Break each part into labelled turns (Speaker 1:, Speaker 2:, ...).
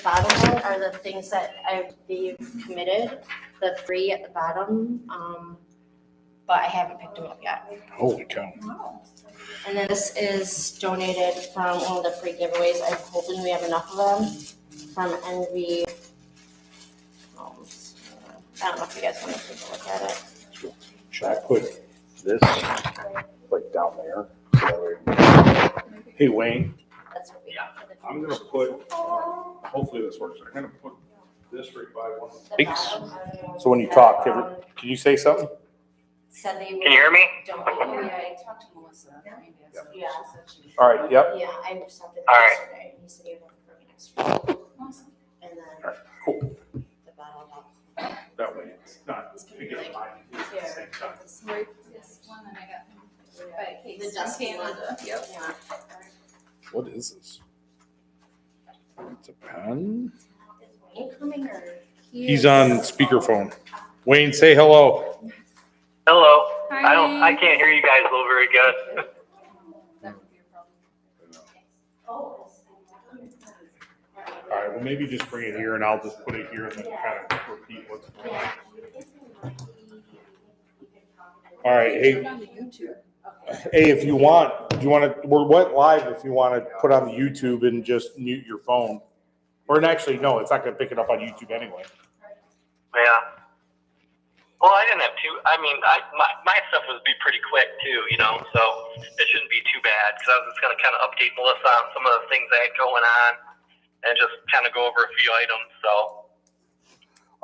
Speaker 1: bottom one are the things that they've committed, the 3 at the bottom, but I haven't picked them up yet.
Speaker 2: Holy cow.
Speaker 1: And then this is donated from one of the free giveaways. I'm hoping we have enough of them from Envy Homes. I don't know if you guys want to take a look at it.
Speaker 2: Should I put this like down there? Hey Wayne,
Speaker 1: That's what we got for the
Speaker 2: I'm gonna put, hopefully this works. I'm gonna put this right by one of the mics. So when you talk, can you say something?
Speaker 1: Said they
Speaker 3: Can you hear me?
Speaker 1: don't.
Speaker 4: Oh, yeah, I talked to Melissa.
Speaker 1: Yeah.
Speaker 2: All right, yep.
Speaker 1: Yeah, I sent it
Speaker 3: All right.
Speaker 1: yesterday. He said he would have it for me next week.
Speaker 4: Awesome.
Speaker 1: And then
Speaker 2: All right, cool.
Speaker 1: the bottle up.
Speaker 2: That way it's not picking up mine. It's the same time.
Speaker 4: Right, this one that I got from Kate
Speaker 1: The
Speaker 4: from
Speaker 1: dusty one.
Speaker 4: Canada. Yep.
Speaker 1: Yeah.
Speaker 2: What is this? It's a pen?
Speaker 1: Is Wayne coming or?
Speaker 2: He's on speakerphone. Wayne, say hello.
Speaker 3: Hello.
Speaker 4: Hi.
Speaker 3: I can't hear you guys though very good.
Speaker 4: That would be a problem.
Speaker 1: Oh.
Speaker 2: All right, well, maybe just bring it here and I'll just put it here and then kind of repeat what's going on. All right,
Speaker 4: Turn
Speaker 2: hey,
Speaker 4: on the YouTube.
Speaker 2: hey, if you want, do you want to, we went live if you want to put on the YouTube and just mute your phone. Or actually, no, it's not going to pick it up on YouTube anyway.
Speaker 3: Yeah. Well, I didn't have my stuff would be pretty quick too, so it shouldn't be too bad because I was just going to kind of update Melissa on some of the things I had going on and just kind of go over a few items. So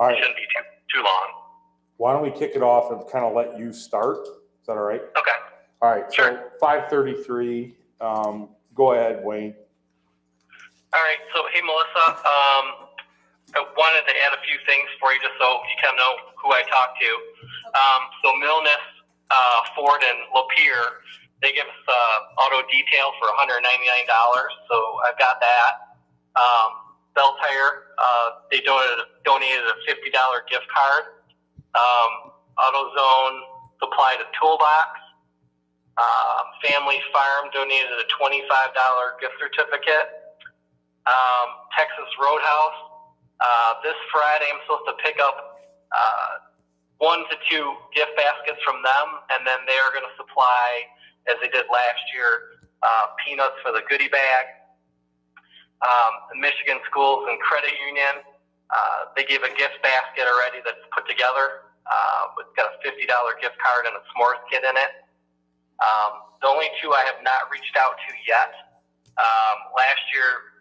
Speaker 2: All
Speaker 3: it
Speaker 2: right,
Speaker 3: shouldn't be too long.
Speaker 2: why don't we kick it off and kind of let you start? Is that all right?
Speaker 3: Okay.
Speaker 2: All right, so
Speaker 3: Sure.
Speaker 2: 5:33, go ahead, Wayne.
Speaker 3: All right. So, hey, Melissa, I wanted to add a few things for you just so you kind of know who I talked to. So Milnes, Ford, and Lapeer, they give us auto detail for $199. So I've got that. Bell Tire, they donated a $50 gift card. AutoZone supplied a toolbox. Family Farm donated a $25 gift certificate. Texas Roadhouse. This Friday, I'm supposed to pick up 1 to 2 gift baskets from them, and then they are going to supply, as they did last year, peanuts for the goodie bag. The Michigan Schools and Credit Union, they gave a gift basket already that's put together. It's got a $50 gift card and a s'mores kit in it. The only 2 I have not reached out to yet. Last year,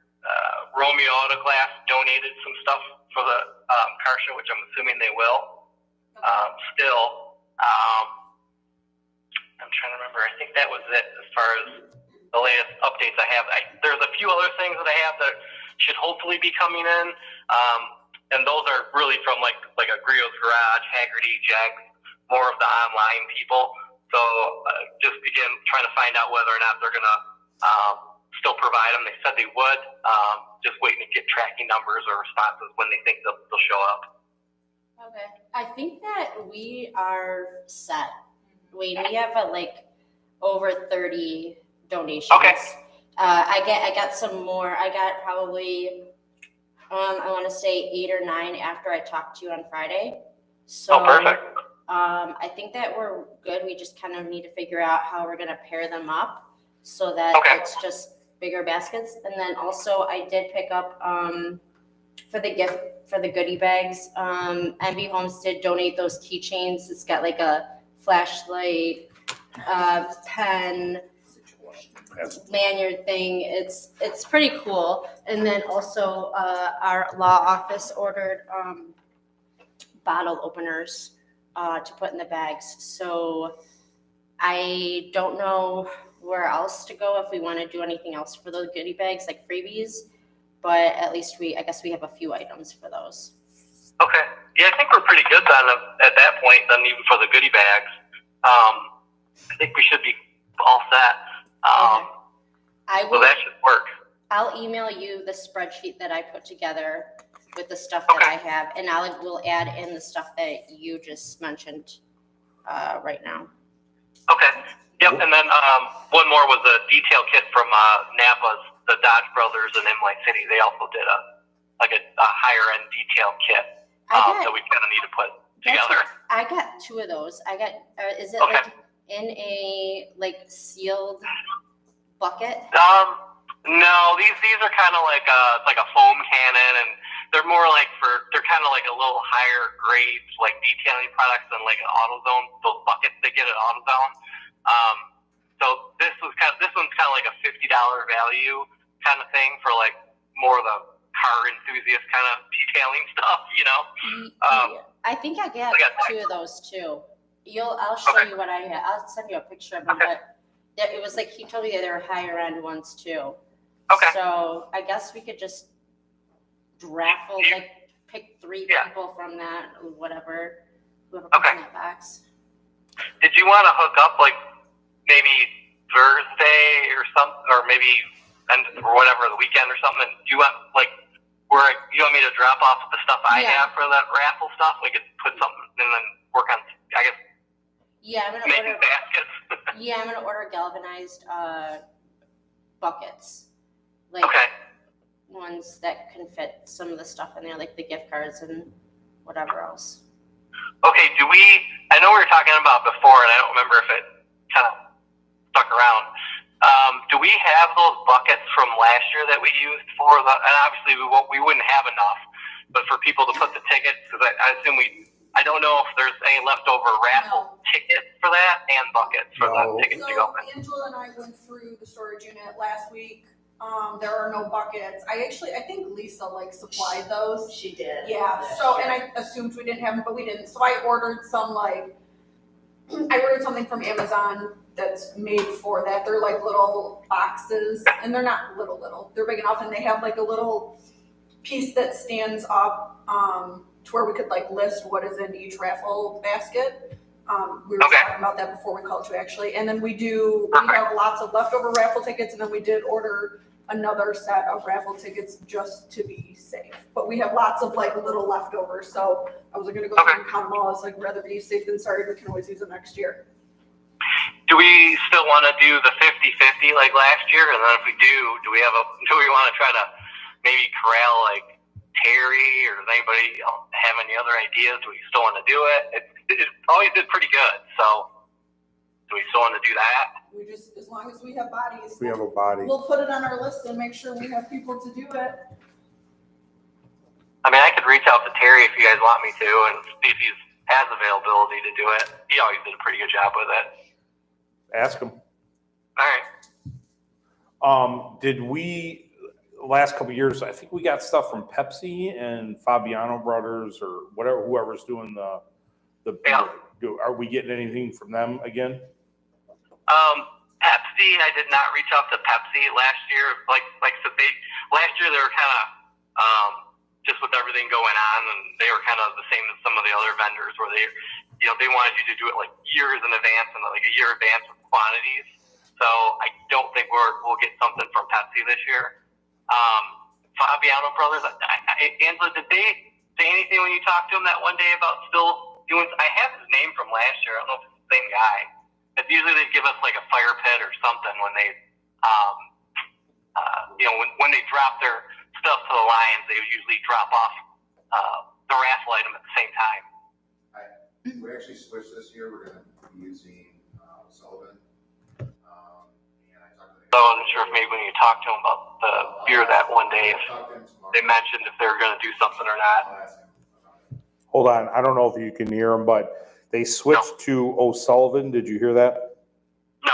Speaker 3: Romeo Auto Glass donated some stuff for the car show, which I'm assuming they will. Still, I'm trying to remember. I think that was it as far as the latest updates I have. There's a few other things that I have that should hopefully be coming in, and those are really from like a Griot's Garage, Haggerty, Jags, more of the online people. So just begin trying to find out whether or not they're going to still provide them. They said they would. Just waiting to get tracking numbers or responses when they think they'll show up.
Speaker 1: Okay. I think that we are set. We have over 30 donations.
Speaker 3: Okay.
Speaker 1: I got some more. I got probably I want to say 8 or 9 after I talked to you on Friday. So
Speaker 3: Perfect.
Speaker 1: I think that we're good. We just kind of need to figure out how we're going to pair them up so that it's just bigger baskets. And then also I did pick up for the goodie bags. MB Homes did donate those keychains. It's got like a flashlight, pen, lanyard thing. It's pretty cool. And then also our law office ordered bottle openers to put in the bags. So I don't know where else to go if we want to do anything else for those goodie bags, like freebies, but at least I guess we have a few items for those.
Speaker 3: Okay. Yeah, I think we're pretty good then at that point, then even for the goodie bags. I think we should be all set. So that should work.
Speaker 1: I'll email you the spreadsheet that I put together with the stuff that I have, and we'll add in the stuff that you just mentioned right now.
Speaker 3: Okay. Yep. And then one more was a detail kit from Napa's, the Dodge Brothers in NY City. They also did a like a higher end detail kit that we kind of need to put together.
Speaker 1: I got 2 of those. I got, is it
Speaker 3: Okay.
Speaker 1: like in a like sealed bucket?
Speaker 3: No, these are kind of like it's like a foam cannon, and they're more like they're kind of like a little higher grades, like detailing products than like an AutoZone. Those buckets they get at AutoZone. So this one's kind of like a $50 value kind of thing for like more of the car enthusiast kind of detailing stuff, you know.
Speaker 1: I think I got 2 of those too. I'll show you what I had. I'll send you a picture of them.
Speaker 3: Okay.
Speaker 1: But it was like he told me that there were higher end ones too.
Speaker 3: Okay.
Speaker 1: So I guess we could just raffle, like pick 3 people from that, whatever, whoever puts in that box.
Speaker 3: Did you want to hook up like maybe Thursday or maybe or whatever, the weekend or something? Do you want like you want me to drop off the stuff I have for that raffle stuff? We could put something and then work on, I guess.
Speaker 1: Yeah, I'm gonna
Speaker 3: making
Speaker 1: order
Speaker 3: baskets.
Speaker 1: Yeah, I'm gonna order galvanized buckets. Like ones that can fit some of the stuff in there, like the gift cards and whatever else.
Speaker 3: Okay, I know we were talking about before, and I don't remember if it kind of stuck around. Do we have those buckets from last year that we used for and obviously we wouldn't have enough, but for people to put the tickets, because I assume I don't know if there's any leftover raffle tickets for that and buckets for the tickets to go in.
Speaker 5: Angela and I went through the storage unit last week. There are no buckets. I think Lisa supplied those.
Speaker 4: She did.
Speaker 5: Yeah. So, and I assumed we didn't have them, but we didn't. So I ordered something from Amazon that's made for that. They're like little boxes, and they're not little. They're big enough, and they have like a little piece that stands up to where we could list what is in each raffle basket. We were talking about that before we called you actually. And then we have lots of leftover raffle tickets, and then we did order another set of raffle tickets just to be safe. But we have lots of little leftovers. So I was gonna go through and count them all. It's rather be safe than sorry. We can always use them next year.
Speaker 3: Do we still want to do the 50-50 like last year? And then if we do we want to try to maybe corral Terry, or does anybody have any other ideas? Do we still want to do it? It always did pretty good. So do we still want to do that?
Speaker 5: We just, as long as we have bodies,
Speaker 2: We have a body.
Speaker 5: we'll put it on our list and make sure we have people to do it.
Speaker 3: I mean, I could reach out to Terry if you guys want me to, and see if he has availability to do it. He always did a pretty good job with it.
Speaker 2: Ask him.
Speaker 3: All right.
Speaker 2: Did we, last couple of years, I think we got stuff from Pepsi and Fabiano Brothers or whatever, whoever's doing the are we getting anything from them again?
Speaker 3: Pepsi, I did not reach out to Pepsi last year. Last year they were kind of just with everything going on, and they were kind of the same as some of the other vendors where they wanted you to do it years in advance and a year in advance with quantities. So I don't think we'll get something from Pepsi this year. Fabiano Brothers, Angela, did they say anything when you talked to him that one day about still doing? I have his name from last year. I don't know if it's the same guy. But usually they give us a fire pit or something when they, when they drop their stuff to the Lions, they usually drop off the raffle item at the same time.
Speaker 6: We actually switched this year. We're going to be using Sullivan. And I talked to the
Speaker 3: So I'm not sure if maybe when you talked to them about the beer that one day, if they mentioned if they were going to do something or not.
Speaker 2: Hold on. I don't know if you can hear them, but they switched to O'Sullivan. Did you hear that?
Speaker 3: No.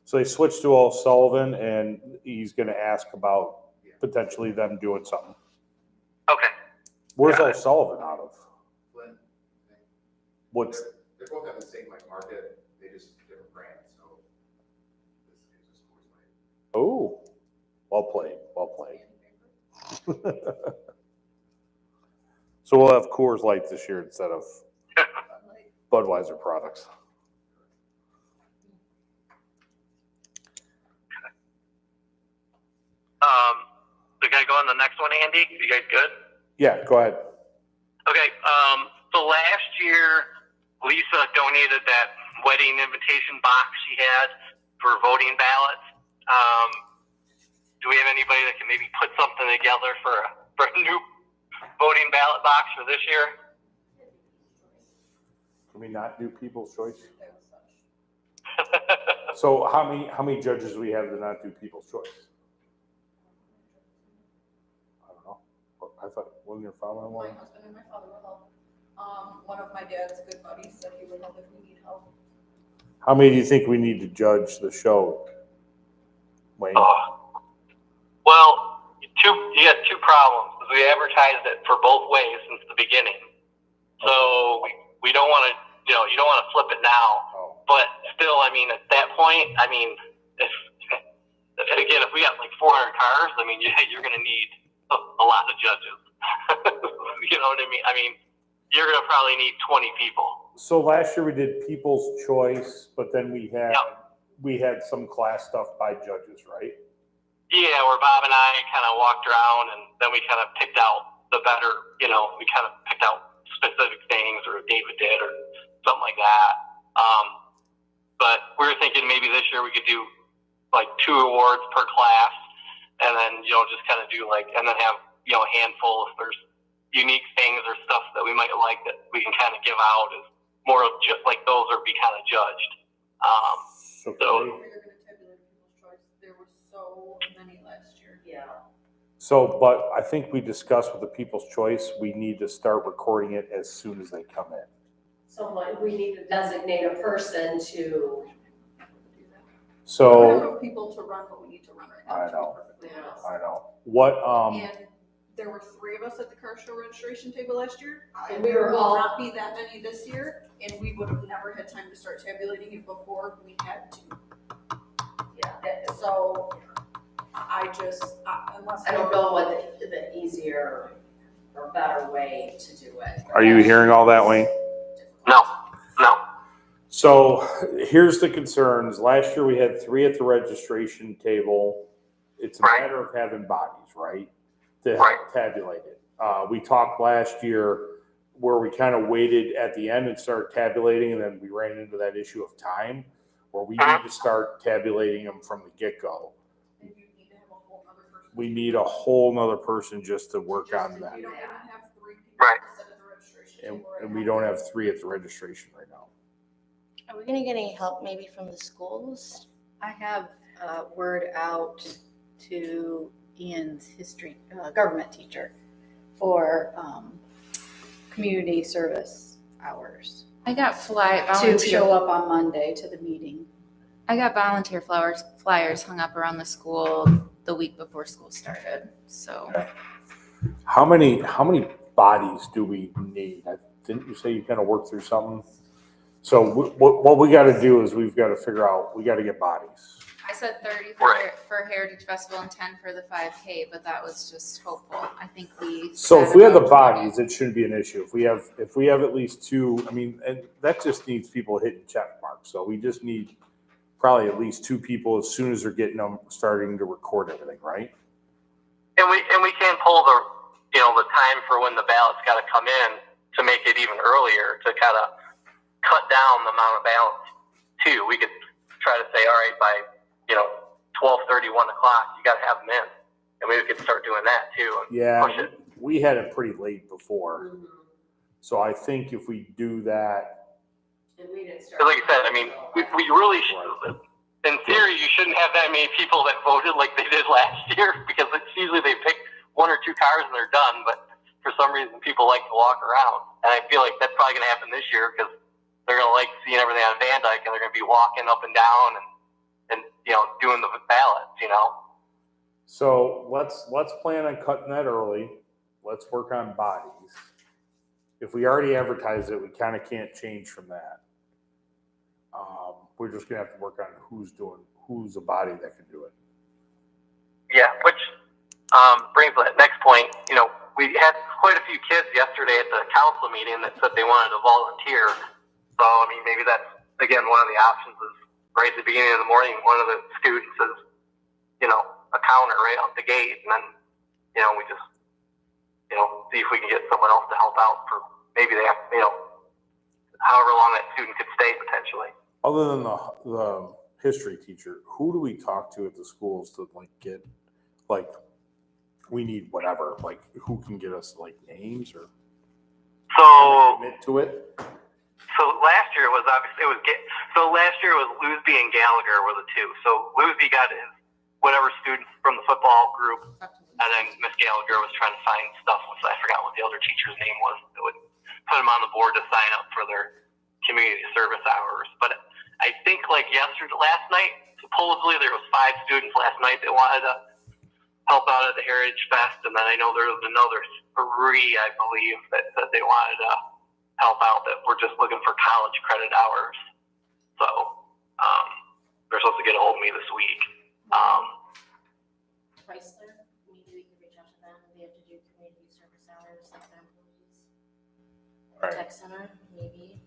Speaker 2: So they switched to O'Sullivan, and he's going to ask about potentially them doing something.
Speaker 3: Okay.
Speaker 2: Where's O'Sullivan out of?
Speaker 6: Flint.
Speaker 2: What's?
Speaker 6: They both have the same market. They just different brands. So this is just Coors Light.
Speaker 2: Oh, well played. Well played. So we'll have Coors Light this year instead of Budweiser products.
Speaker 3: We gotta go on the next one, Andy. You guys good?
Speaker 2: Yeah, go ahead.
Speaker 3: Okay. So last year, Lisa donated that wedding invitation box she had for voting ballots. Do we have anybody that can maybe put something together for a new voting ballot box for this year?
Speaker 2: Can we not do people's choice? So how many judges do we have to not do people's choice? I don't know. I thought, wasn't your father-in-law?
Speaker 5: My husband and my father will help. One of my dad's good buddies said he would help if we need help.
Speaker 2: How many do you think we need to judge the show, Wayne?
Speaker 3: Well, you got two problems. We advertised it for both ways since the beginning. So we don't want to, you don't want to flip it now.
Speaker 2: Oh.
Speaker 3: But still, I mean, at that point, I mean, if we got like 400 cars, I mean, you're going to need a lot of judges. You know what I mean? I mean, you're going to probably need 20 people.
Speaker 2: So last year we did people's choice, but then we had some class stuff by judges, right?
Speaker 3: Yeah, where Bob and I kind of walked around, and then we kind of picked out the better, we kind of picked out specific things, or David did, or something like that. But we were thinking maybe this year we could do like 2 awards per class, and then, just kind of do like, and then have, a handful if there's unique things or stuff that we might like that we can kind of give out as more of just like those or be kind of judged.
Speaker 2: So
Speaker 5: They're going to tabulate people's choice. There were so many last year.
Speaker 1: Yeah.
Speaker 2: So, but I think we discussed with the People's Choice, we need to start recording it as soon as they come in.
Speaker 7: So like, we need to designate a person to.
Speaker 5: We don't
Speaker 2: So,
Speaker 5: have people to run what we need to run right now.
Speaker 2: I
Speaker 5: to be
Speaker 2: know.
Speaker 5: perfectly honest.
Speaker 2: I know. What,
Speaker 5: And there were 3 of us at the car show registration table last year.
Speaker 7: And we
Speaker 5: There
Speaker 7: were
Speaker 5: will
Speaker 7: all-
Speaker 5: not be that many this year, and we would have never had time to start tabulating it before we had to.
Speaker 7: Yeah.
Speaker 5: So I just, unless.
Speaker 7: I don't know what the easier or better way to do it.
Speaker 2: Are you hearing all that, Wayne?
Speaker 3: No.
Speaker 2: So here's the concerns. Last year we had 3 at the registration table. It's a
Speaker 3: Right.
Speaker 2: matter of having bodies, right? To
Speaker 3: Right.
Speaker 2: help tabulate it. We talked last year where we kind of waited at the end and started tabulating, and then we ran into that issue of time where we need to start tabulating them from the get-go.
Speaker 5: And you need to have a whole other person.
Speaker 2: We need a whole nother person just to work on
Speaker 5: We
Speaker 2: that.
Speaker 5: don't even have 3 people
Speaker 3: Right.
Speaker 5: to sit at the registration
Speaker 2: And,
Speaker 5: table right
Speaker 2: and we
Speaker 5: now.
Speaker 2: don't have 3 at the registration right now.
Speaker 1: Are we gonna get any help maybe from the schools?
Speaker 8: I have word out to Ian's history, government teacher for community service hours
Speaker 4: I got
Speaker 8: to
Speaker 4: volunteer.
Speaker 8: show up on Monday to the meeting.
Speaker 4: I got volunteer flyers hung up around the school the week before school started. So
Speaker 2: How many bodies do we need? Didn't you say you kind of worked through something? So what we got to do is we've got to figure out, we got to get bodies.
Speaker 4: I said 30
Speaker 3: Right.
Speaker 4: for Heritage Festival and 10 for the 5K, but that was just hopeful. I think we.
Speaker 2: So
Speaker 4: said
Speaker 2: if we have the
Speaker 4: about 20.
Speaker 2: bodies, it shouldn't be an issue. If we have at least 2, I mean, and that just needs people hitting check marks. So we just need probably at least 2 people as soon as they're getting them, starting to record everything, right?
Speaker 3: And we can pull the time for when the ballot's got to come in to make it even earlier to kind of cut down the amount of ballots too. We could try to say, all right, by 12:30, 1 o'clock, you got to have them in, and we could start doing that too. And push
Speaker 2: Yeah,
Speaker 3: it.
Speaker 2: we had it pretty late before. So I think if we do that,
Speaker 7: And we didn't start.
Speaker 3: 'Cause like I said, I mean, we really should. In theory, you shouldn't have that many people that voted like they did last year, because it's usually they pick 1 or 2 cars and they're done. But for some reason, people like to walk around, and I feel like that's probably going to happen this year because they're going to like seeing everything on Van Dyke, and they're going to be walking up and down and doing the ballots.
Speaker 2: so let's plan on cutting that early. Let's work on bodies. If we already advertised it, we kind of can't change from that. We're just gonna have to work on who's a body that can do it.
Speaker 3: Yeah, which brings to that next point. We had quite a few kids yesterday at the council meeting that said they wanted to volunteer. So, I mean, maybe that's, again, one of the options is right at the beginning of the morning, one of the students is, a counter right out the gate. And then, we just, see if we can get someone else to help out for maybe they have, however long that student could stay potentially.
Speaker 2: Other than the history teacher, who do we talk to at the schools to get we need whatever, like who can get us like names or
Speaker 3: So
Speaker 2: commit to it?
Speaker 3: last year it was last year it was Loosby and Gallagher were the two. So Loosby got his whatever students from the football group, and then Miss Gallagher was trying to find stuff with, I forgot what the other teacher's name was, that would put them on the board to sign up for their community service hours. But I think like last night, supposedly there was 5 students last night that wanted to help out at the Heritage Fest, and then I know there was another 3, I believe, that said they wanted to help out, that were just looking for college credit hours. So they're supposed to get a hold of me this week.
Speaker 1: Chrysler, maybe we could reach out to them. They have to do community service hours like their employees.
Speaker 2: Right.
Speaker 1: Tech center, maybe.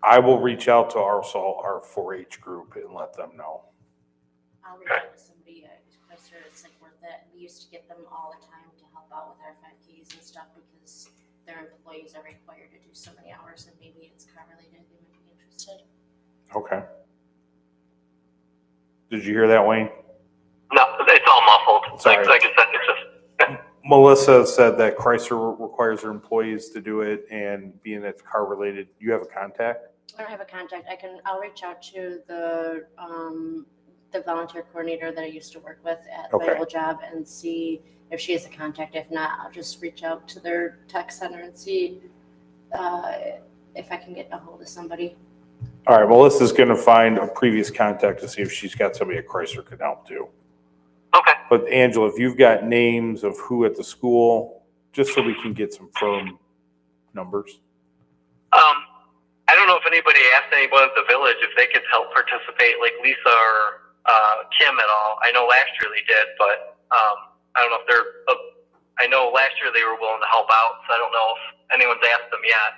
Speaker 2: I will reach out to our 4-H group and let them know.
Speaker 1: I'll reach out to somebody at Chrysler. It's like worth it. We used to get them all the time to help out with our 5Ks and stuff because their employees are required to do so many hours, and maybe it's car related. They might be interested.
Speaker 2: Okay. Did you hear that, Wayne?
Speaker 3: No, it's all muffled.
Speaker 2: Sorry.
Speaker 3: Like I said, it's just
Speaker 2: Melissa said that Chrysler requires their employees to do it, and being it's car related, you have a contact?
Speaker 1: I don't have a contact. I'll reach out to the volunteer coordinator that I used to work with at
Speaker 2: Okay.
Speaker 1: my old job and see if she has a contact. If not, I'll just reach out to their tech center and see if I can get a hold of somebody.
Speaker 2: All right, Melissa's going to find a previous contact to see if she's got somebody at Chrysler could help too.
Speaker 3: okay.
Speaker 2: But Angela, if you've got names of who at the school, just so we can get some firm numbers.
Speaker 3: I don't know if anybody asked anyone at the village if they could help participate, like Lisa or Kim at all. I know last year they did, but I don't know if they're. I know last year they were willing to help out, so I don't know if anyone's asked them yet.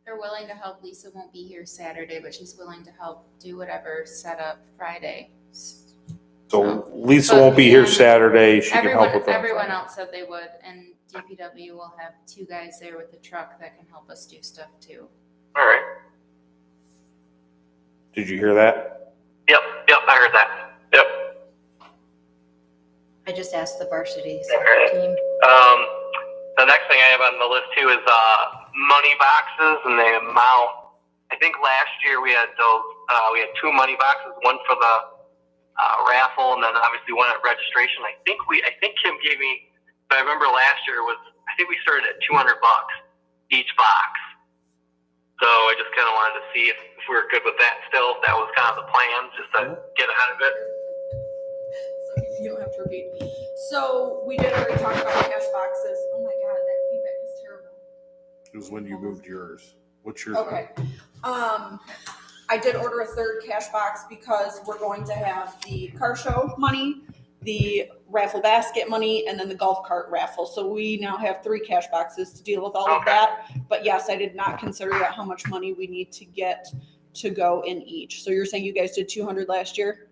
Speaker 4: They're willing to help. Lisa won't be here Saturday, but she's willing to help do whatever set up Friday.
Speaker 2: So Lisa
Speaker 4: But
Speaker 2: won't be here
Speaker 4: yeah,
Speaker 2: Saturday. She can help with that.
Speaker 4: Everyone else said they would, and DPW will have 2 guys there with a truck that can help us do stuff too.
Speaker 3: All right.
Speaker 2: Did you hear that?
Speaker 3: Yep, I heard that. Yep.
Speaker 1: I just asked the varsity
Speaker 3: Alright.
Speaker 1: team.
Speaker 3: The next thing I have on the list too is money boxes and the amount. I think last year we had those. We had 2 money boxes, one for the raffle, and then obviously one at registration. I think Kim gave me. But I remember last year I think we started at $200 each box. So I just kind of wanted to see if we were good with that still. If that was kind of the plan, just to get ahead of it.
Speaker 5: So you don't have to repeat. So we did already talk about cash boxes. Oh my God, that feedback is terrible.
Speaker 2: It was when you moved yours. What's yours?
Speaker 5: Okay. I did order a 3rd cash box because we're going to have the car show money, the raffle basket money, and then the golf cart raffle. So we now have 3 cash boxes to deal with all of that. But yes, I did not consider yet how much money we need to get to go in each. So you're saying you guys did 200 last year?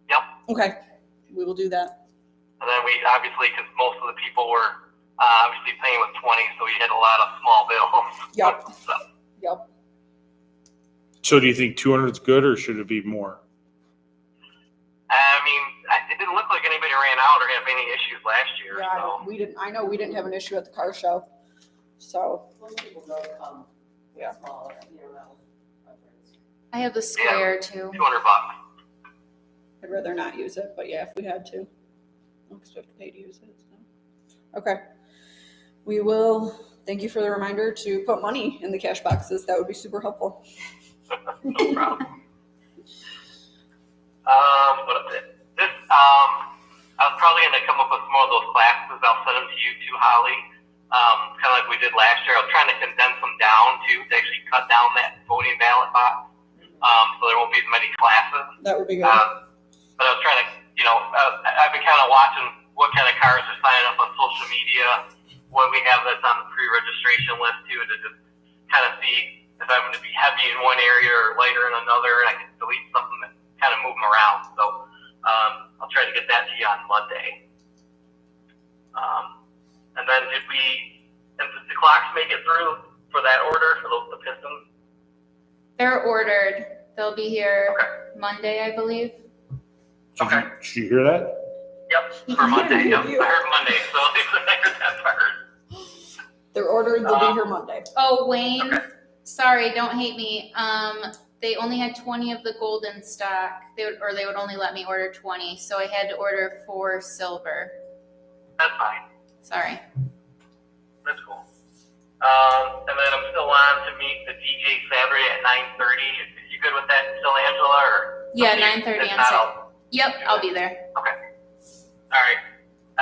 Speaker 3: Yep.
Speaker 5: Okay, we will do that.
Speaker 3: And then we obviously, because most of the people were obviously paying with 20, so we had a lot of small bills.
Speaker 5: Yep.
Speaker 3: So,
Speaker 5: Yep.
Speaker 2: So do you think 200 is good, or should it be more?
Speaker 3: I mean, it didn't look like anybody ran out or had any issues last year.
Speaker 5: Yeah,
Speaker 3: So.
Speaker 5: we didn't. I know we didn't have an issue at the car show. So
Speaker 7: Most people don't come
Speaker 5: Yeah.
Speaker 7: smaller, you know.
Speaker 4: I have the square too.
Speaker 3: $200.
Speaker 5: I'd rather not use it, but yeah, if we had to, because we have to pay to use it. So. Okay, we will. Thank you for the reminder to put money in the cash boxes. That would be super helpful.
Speaker 3: No problem. What is it? I was probably going to come up with more of those classes. I'll send them to you too, Holly. Kind of like we did last year. I was trying to condense them down to actually cut down that voting ballot box, so there won't be as many classes.
Speaker 5: That would be good.
Speaker 3: But I was trying to, I've been kind of watching what kind of cars are signing up on social media, what we have that's on the pre-registration list too, to just kind of see if I'm going to be heavy in one area or lighter in another, and I can delete something and kind of move them around. So I'll try to get that to you on Monday. And then did the clocks make it through for that order for the Pistons?
Speaker 4: They're ordered. They'll be here Monday, I believe.
Speaker 3: Okay.
Speaker 2: Did you hear that?
Speaker 3: Yep, for Monday. Yep, I heard Monday, so I heard that part.
Speaker 5: They're ordered, they'll be here Monday.
Speaker 4: Oh, Wayne, sorry, don't hate me. They only had 20 of the gold in stock. They would only let me order 20, so I had to order 4 silver.
Speaker 3: That's fine.
Speaker 4: Sorry.
Speaker 3: That's cool. And then I'm still on to meet the DJ Saturday at 9:30. You good with that still, Angela? Or
Speaker 4: Yeah,
Speaker 3: if
Speaker 4: 9:30 on
Speaker 3: not,
Speaker 4: Saturday. Yep, I'll be there.
Speaker 3: Okay. All right.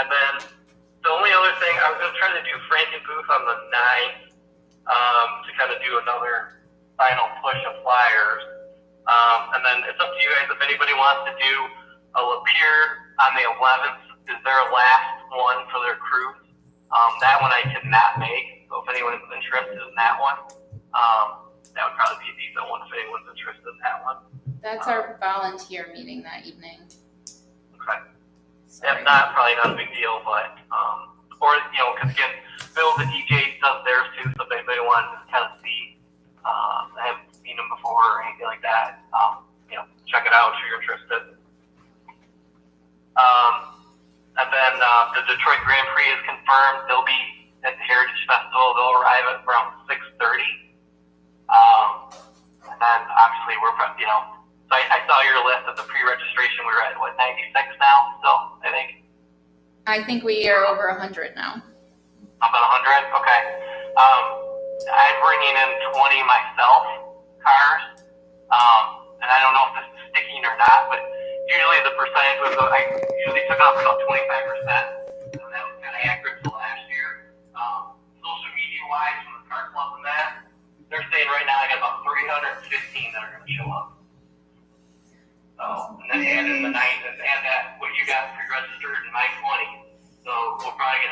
Speaker 3: And then the only other thing, I was going to try to do Franken booth on the 9th to kind of do another final push of flyers. And then it's up to you guys. If anybody wants to do a Lapeer on the 11th, is their last one for their cruise. That one I cannot make. So if anyone is interested in that one, that would probably be a decent one if anyone's interested in that one.
Speaker 4: That's our volunteer meeting that evening.
Speaker 3: Okay.
Speaker 4: Sorry.
Speaker 3: If not, probably not a big deal, but, or, because again, Bill, the DJ, does theirs too, so if anybody wants to kind of see, I haven't seen them before or anything like that, check it out if you're interested. And then, the Detroit Grand Prix is confirmed. They'll be at the Heritage Festival. They'll arrive at around 6:30. And then, obviously, we're, so I saw your list of the pre-registration. We're at, 96 now? So,
Speaker 4: I think we are over 100 now.
Speaker 3: About 100? Okay. I'm bringing in 20 myself, cars. And I don't know if this is sticking or not, but usually the percentage was, I usually took off about 25%. And that was kind of accurate to last year. Social media-wise, from the car club and that, they're saying right now I got about 315 that are going to show up. So, and then add in the night, and add that, what you got pre-registered, and my 20. So we'll probably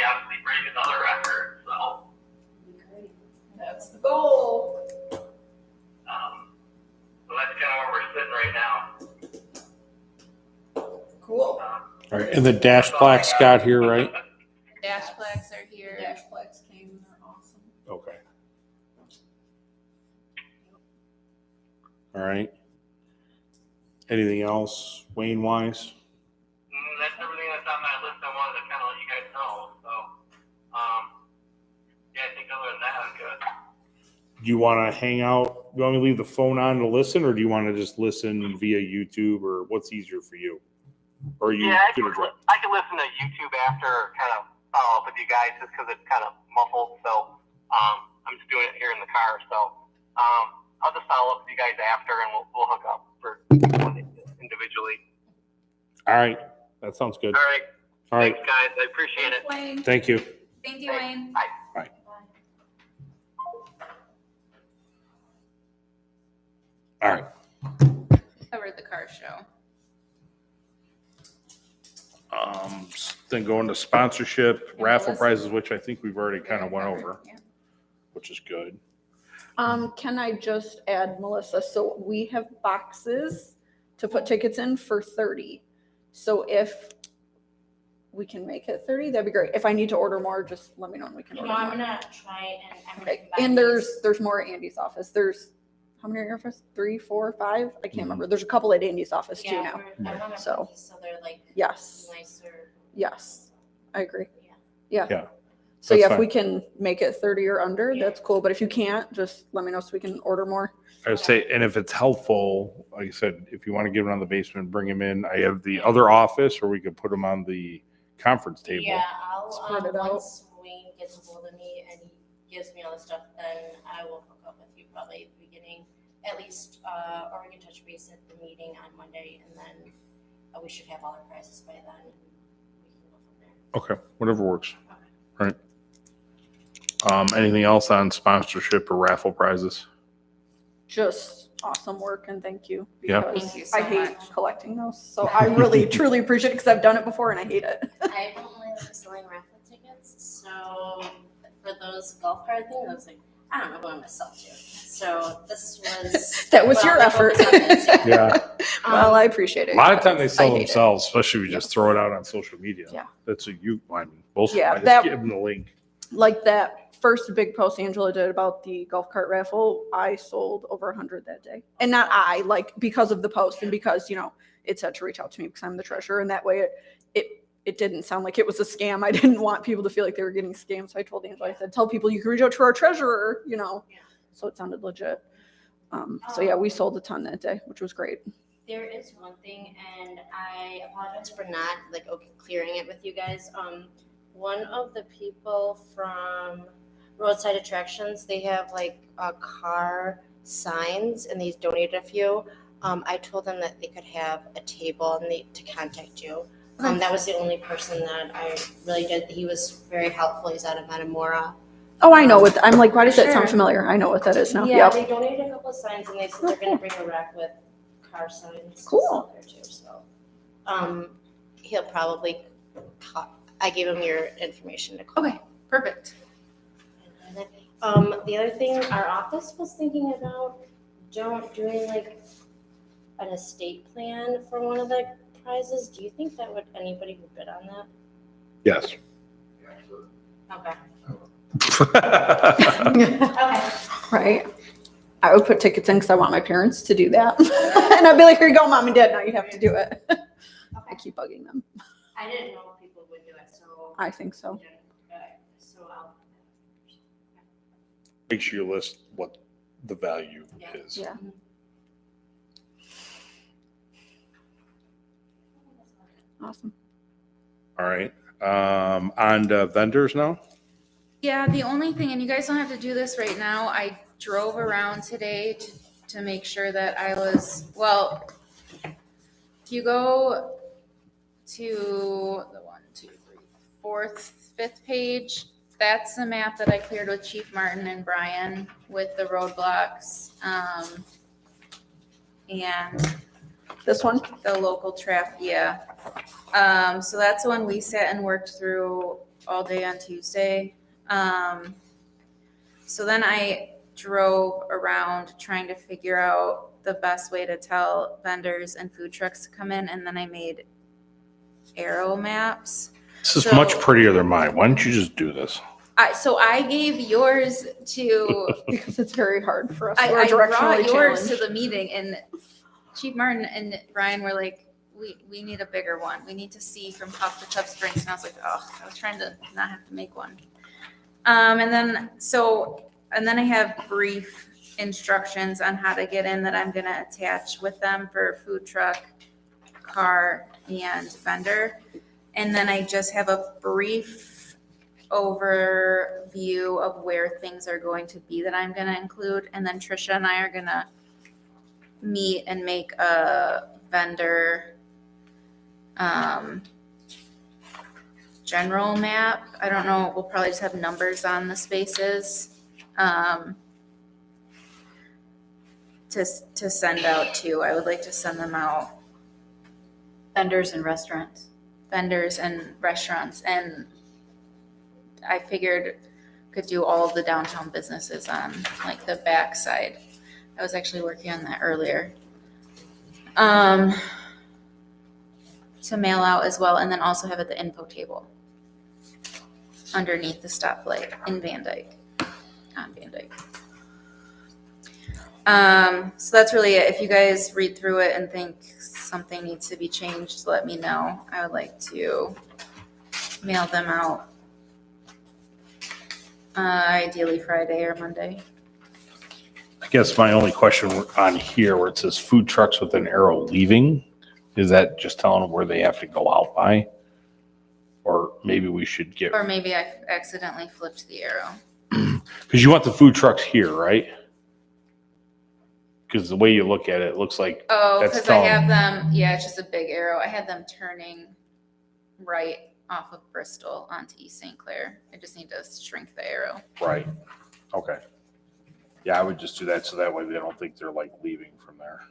Speaker 3: obviously break another record, so.
Speaker 5: That's the goal.
Speaker 3: So that's kind of where we're sitting right now.
Speaker 5: Cool.
Speaker 2: All right, and the dash plaques got here, right?
Speaker 4: Dash flags are here.
Speaker 5: Dash flags came, they're awesome.
Speaker 2: Okay. All right. Anything else, Wayne wise?
Speaker 3: That's everything that's on my list. I wanted to kind of let you guys know. So, yeah, I think other than that, I'm good.
Speaker 2: Do you want to hang out? Do you want me to leave the phone on to listen, or do you want to just listen via YouTube, or what's easier for you? Or are you
Speaker 3: Yeah, I
Speaker 2: gonna
Speaker 3: can listen to YouTube after, or kind of follow up with you guys, just because it's kind of muffled. So, I'm just doing it here in the car. So, I'll just follow up with you guys after, and we'll hook up for individually.
Speaker 2: All right, that sounds good.
Speaker 3: All right.
Speaker 2: All right,
Speaker 3: Thanks, guys. I appreciate it.
Speaker 5: Wayne.
Speaker 2: thank you.
Speaker 4: Thank you, Wayne.
Speaker 3: Bye.
Speaker 2: All right.
Speaker 4: Covered the car show.
Speaker 2: Then going to sponsorship,
Speaker 4: Yeah,
Speaker 2: raffle
Speaker 4: let's-
Speaker 2: prizes, which I think we've already kind of went over,
Speaker 4: Yeah.
Speaker 2: which is good.
Speaker 5: Can I just add, Melissa, so we have boxes to put tickets in for 30. So if we can make it 30, that'd be great. If I need to order more, just let me know and we can order
Speaker 1: I'm
Speaker 5: more.
Speaker 1: gonna try and I'm gonna
Speaker 5: Okay.
Speaker 1: combine
Speaker 5: And
Speaker 1: these.
Speaker 5: there's more at Andy's office. There's, how many are in your office? 3, 4, 5? I can't
Speaker 2: Mhm.
Speaker 5: remember. There's a couple at Andy's office too
Speaker 1: Yeah,
Speaker 5: now.
Speaker 1: I wanna
Speaker 5: So-
Speaker 1: put these so they're like
Speaker 5: Yes,
Speaker 1: nicer.
Speaker 5: yes, I agree.
Speaker 1: Yeah.
Speaker 2: Yeah,
Speaker 5: So
Speaker 2: that's
Speaker 5: yeah, if
Speaker 2: fine.
Speaker 5: we can make it 30 or under,
Speaker 1: Yeah.
Speaker 5: that's cool. But if you can't, just let me know so we can order more.
Speaker 2: I would say, and if it's helpful, like I said, if you want to give it on the basement, bring them in. I have the other office, or we could put them on the conference table.
Speaker 1: Yeah, I'll,
Speaker 5: Spread it out.
Speaker 1: once Wayne gets a hold of me and he gives me all the stuff, then I will hook up with you probably at the beginning, at least, or we can touch base at the meeting on Monday, and then we should have all our prizes by then. We can go from there.
Speaker 2: Okay, whatever works. All right. Anything else on sponsorship or raffle prizes?
Speaker 5: Just awesome work and thank you.
Speaker 2: Yeah.
Speaker 5: because
Speaker 4: Thank you so
Speaker 5: I hate
Speaker 4: much.
Speaker 5: collecting those. So I really, truly appreciate it because I've done it before and I hate it.
Speaker 1: I don't really like selling raffle tickets, so for those golf cart things, I was like, I don't know who I'm gonna sell to. So this was.
Speaker 5: That was
Speaker 1: well,
Speaker 5: your
Speaker 1: the
Speaker 5: effort.
Speaker 1: focus on this,
Speaker 2: Yeah.
Speaker 5: Well, I appreciate it.
Speaker 2: A lot of times they
Speaker 5: I
Speaker 2: sell
Speaker 5: hate it.
Speaker 2: themselves, especially if you just throw it out on social media.
Speaker 5: Yeah.
Speaker 2: That's a you, I mean, most,
Speaker 5: Yeah,
Speaker 2: I just
Speaker 5: that-
Speaker 2: give them the link.
Speaker 5: Like that first big post Angela did about the golf cart raffle, I sold over 100 that day. And not I, like because of the post and because, it said to reach out to me because I'm the treasurer, and that way it didn't sound like it was a scam. I didn't want people to feel like they were getting scammed. So I told Angela, I said, tell people you can reach out to our treasurer, you know. So it sounded legit. So yeah, we sold a ton that day, which was great.
Speaker 1: There is one thing, and I apologize for not clearing it with you guys. One of the people from Roadside Attractions, they have car signs, and they donated a few. I told them that they could have a table and to contact you. That was the only person that I really did. He was very helpful. He's out of Metamora.
Speaker 5: Oh, I know what, I'm like, why does that sound
Speaker 1: Sure.
Speaker 5: familiar? I know what that is now.
Speaker 1: Yeah,
Speaker 5: Yep.
Speaker 1: they donated a couple of signs, and they said they're going to bring a rack with car signs.
Speaker 5: Cool.
Speaker 1: To sell there too. So, he'll probably I gave him your information to call.
Speaker 4: Okay, perfect.
Speaker 1: The other thing our office was thinking about doing an estate plan for one of the prizes. Do you think that anybody would bid on that?
Speaker 2: Yes.
Speaker 1: Okay.
Speaker 2: Okay.
Speaker 1: Okay.
Speaker 5: Right. I would put tickets in because I want my parents to do that. And I'd be like, here you go, mom and dad, now you have to do it. I keep bugging them.
Speaker 1: I didn't know if people would do it, so.
Speaker 5: I think so.
Speaker 1: So I'll.
Speaker 2: Make sure you list what the value is.
Speaker 5: Yeah. Awesome.
Speaker 2: All right. On to vendors now.
Speaker 4: Yeah, the only thing, and you guys don't have to do this right now, I drove around today to make sure that I was, well, if you go to the 1, 2, 3, 4th, 5th page, that's the map that I cleared with Chief Martin and Brian with the roadblocks. And
Speaker 5: This one?
Speaker 4: the local traffic, yeah. So that's the one we sat and worked through all day on Tuesday. So then I drove around trying to figure out the best way to tell vendors and food trucks to come in, and then I made arrow maps.
Speaker 2: This is
Speaker 4: So-
Speaker 2: much prettier than mine. Why don't you just do this?
Speaker 4: So I gave yours to,
Speaker 5: Because it's very hard for us.
Speaker 4: I
Speaker 5: We're directionally
Speaker 4: brought yours to
Speaker 5: challenged.
Speaker 4: the meeting, and Chief Martin and Brian were like, we need a bigger one. We need to see from top to top strings. And I was like, oh, I was trying to not have to make one. And then I have brief instructions on how to get in that I'm going to attach with them for food truck, car, and vendor. And then I just have a brief overview of where things are going to be that I'm going to include. And then Trisha and I are going to meet and make a vendor general map. I don't know, we'll probably just have numbers on the spaces to send out to. I would like to send them out,
Speaker 8: Vendors and restaurants.
Speaker 4: vendors and restaurants, and I figured could do all of the downtown businesses on the back side. I was actually working on that earlier. To mail out as well, and then also have at the info table underneath the stoplight in Van Dyke, on Van Dyke. So that's really it. If you guys read through it and think something needs to be changed, let me know. I would like to mail them out ideally Friday or Monday.
Speaker 2: I guess my only question on here where it says food trucks with an arrow leaving, is that just telling them where they have to go out by? Or maybe we should get,
Speaker 4: Or maybe I accidentally flipped the arrow.
Speaker 2: because you want the food trucks here, right? Because the way you look at it, it looks like,
Speaker 4: Oh,
Speaker 2: That's
Speaker 4: because I
Speaker 2: telling-
Speaker 4: have them, yeah, it's just a big arrow. I had them turning right off of Bristol onto East St. Clair. I just need to shrink the arrow.
Speaker 2: right, okay. Yeah, I would just do that so that way they don't think they're leaving from there.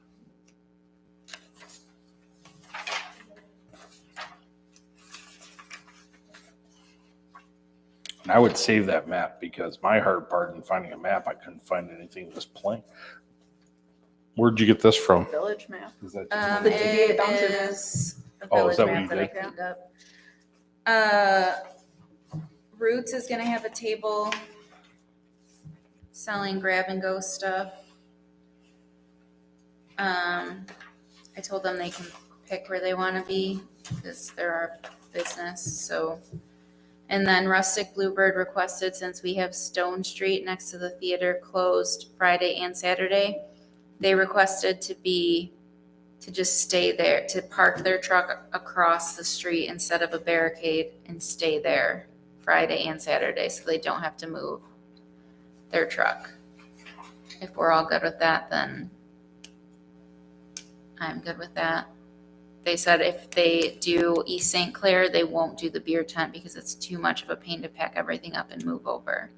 Speaker 2: And I would save that map because my hard part in finding a map, I couldn't find anything that was plain. Where'd you get this from?
Speaker 5: Village map.
Speaker 2: Is that
Speaker 5: The DDA boundary map.
Speaker 4: is a
Speaker 2: Oh, is
Speaker 4: village
Speaker 2: that what
Speaker 4: map
Speaker 2: you
Speaker 4: that I
Speaker 2: did?
Speaker 4: cleaned up. Roots is gonna have a table selling grab and go stuff. I told them they can pick where they want to be because they're our business. So, and then Rustic Bluebird requested, since we have Stone Street next to the theater closed Friday and Saturday, they requested to just stay there, to park their truck across the street instead of a barricade and stay there Friday and Saturday so they don't have to move their truck. If we're all good with that, then I'm good with that. They said if they do East St. Clair, they won't do the beer tent because it's too much of a pain to pack everything up and move over.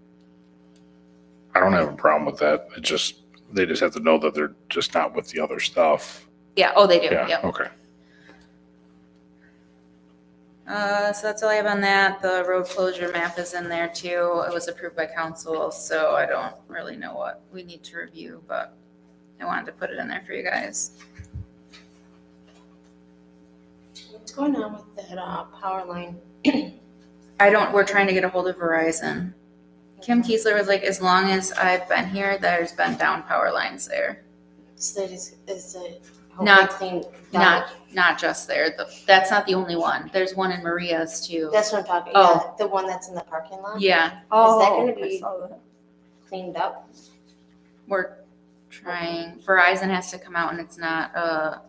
Speaker 2: I don't have a problem with that. They just have to know that they're just not with the other stuff.
Speaker 4: Yeah, oh, they do,
Speaker 2: Yeah,
Speaker 4: yep.
Speaker 2: okay.
Speaker 4: So that's all I have on that. The road closure map is in there too. It was approved by council, so I don't really know what we need to review, but I wanted to put it in there for you guys.
Speaker 1: What's going on with that power line?
Speaker 4: We're trying to get a hold of Verizon. Kim Kiesler was like, as long as I've been here, there's been down power lines there.
Speaker 1: So is it
Speaker 4: Not-
Speaker 1: hopefully cleaned down?
Speaker 4: Not just there. That's not the only one. There's one in Maria's too.
Speaker 1: That's what I'm talking,
Speaker 4: Oh.
Speaker 1: yeah, the one that's in the parking lot?
Speaker 4: Yeah,
Speaker 1: gonna
Speaker 5: I
Speaker 1: be-
Speaker 5: saw that.
Speaker 1: Cleaned up?
Speaker 4: we're trying. Verizon has to come out and it's not a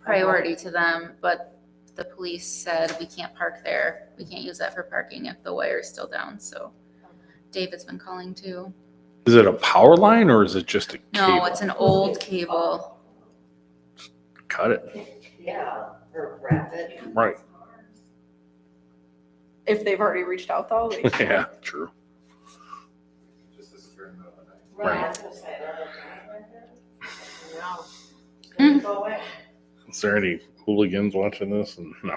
Speaker 4: priority to them, but the police said we can't park there. We can't use that for parking if the wire is still down, so David's been calling too.
Speaker 2: Is it a power line or is it just a cable?
Speaker 4: No, it's an old cable.
Speaker 2: Cut it.
Speaker 7: Yeah, or wrap it.
Speaker 2: Right.
Speaker 5: If they've already reached out though, they can.
Speaker 2: Yeah, true.
Speaker 6: Just disappear in the middle of the night.
Speaker 7: Right, I was gonna say, no. It's
Speaker 4: Mm.
Speaker 7: gonna go away.
Speaker 2: Is there any hooligans watching this? And no.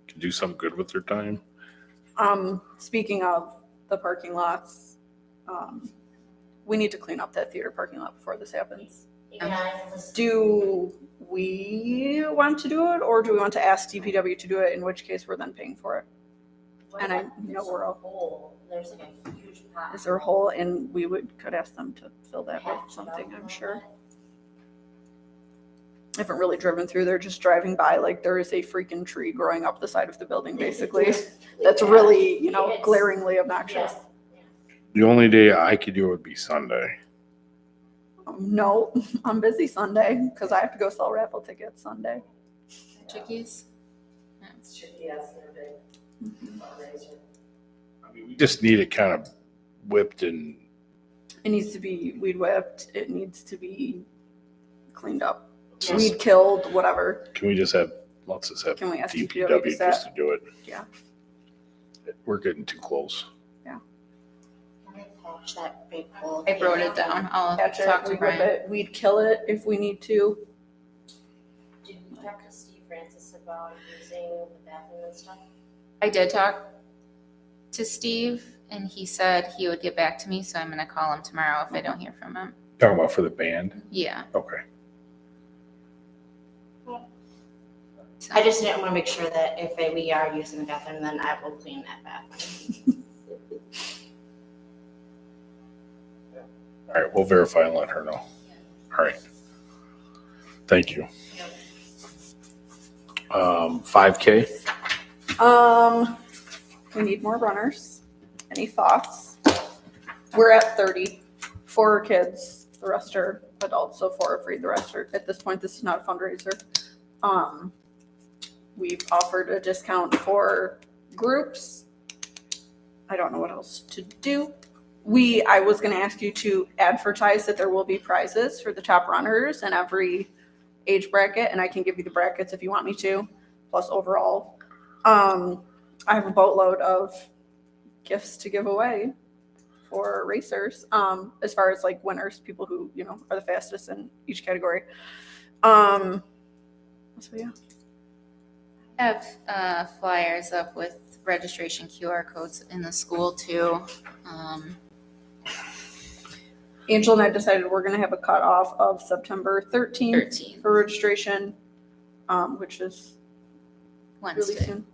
Speaker 2: Can do something good with their time.
Speaker 5: Speaking of the parking lots, we need to clean up that theater parking lot before this happens.
Speaker 1: Yeah.
Speaker 5: Do we want to do it, or do we want to ask DPW to do it, in which case we're then paying for it? And I know we're all-
Speaker 1: hole. There's like a huge pot.
Speaker 5: Is there a hole, and we could ask them to fill that with something, I'm sure. I haven't really driven through there, just driving by, like there is a freaking tree growing up the side of the building, basically. That's really,
Speaker 1: It's-
Speaker 5: glaringly obnoxious.
Speaker 2: The only day I could do it would be Sunday.
Speaker 5: No, I'm busy Sunday, because I have to go sell raffle tickets Sunday.
Speaker 4: Chickies?
Speaker 7: It's tricky, yes, they're big fundraiser.
Speaker 2: I mean, we just need it kind of whipped and
Speaker 5: It needs to be weed whipped, it needs to be cleaned up,
Speaker 2: just-
Speaker 5: weed killed, whatever.
Speaker 2: can we just let's just have
Speaker 5: Can we ask DPW
Speaker 2: DPW
Speaker 5: to
Speaker 2: just
Speaker 5: set?
Speaker 2: to do it?
Speaker 5: Yeah.
Speaker 2: We're getting too close.
Speaker 1: Can I patch that big hole?
Speaker 4: I wrote it down. I'll
Speaker 5: Catch
Speaker 4: talk
Speaker 5: it,
Speaker 4: to
Speaker 5: weed whip
Speaker 4: Brian.
Speaker 5: it, weed kill it if we need to.
Speaker 1: Did you talk to Steve Francis about using the bathroom and stuff?
Speaker 4: I did talk to Steve and he said he would get back to me, so I'm gonna call him tomorrow if I don't hear from him.
Speaker 2: Talking about for the band?
Speaker 4: Yeah.
Speaker 2: Okay.
Speaker 1: I just didn't want to make sure that if we are using the bathroom, then I will clean that bathroom.
Speaker 2: All right, we'll verify and let her know. All right. Thank you. 5K?
Speaker 5: We need more runners. Any thoughts? We're at 30, 4 are kids, the rest are adults, so 4 are free, the rest are, at this point, this is not a fundraiser. We've offered a discount for groups. I don't know what else to do. I was gonna ask you to advertise that there will be prizes for the top runners in every age bracket, and I can give you the brackets if you want me to, plus overall. I have a boatload of gifts to give away for racers, as far as like winners, people who, are the fastest in each category. So yeah.
Speaker 4: I have flyers up with registration QR codes in the school too.
Speaker 5: Angel and I decided we're gonna have a cutoff of September 13th
Speaker 4: 13th,
Speaker 5: for registration, which is really
Speaker 4: Wednesday,
Speaker 5: soon.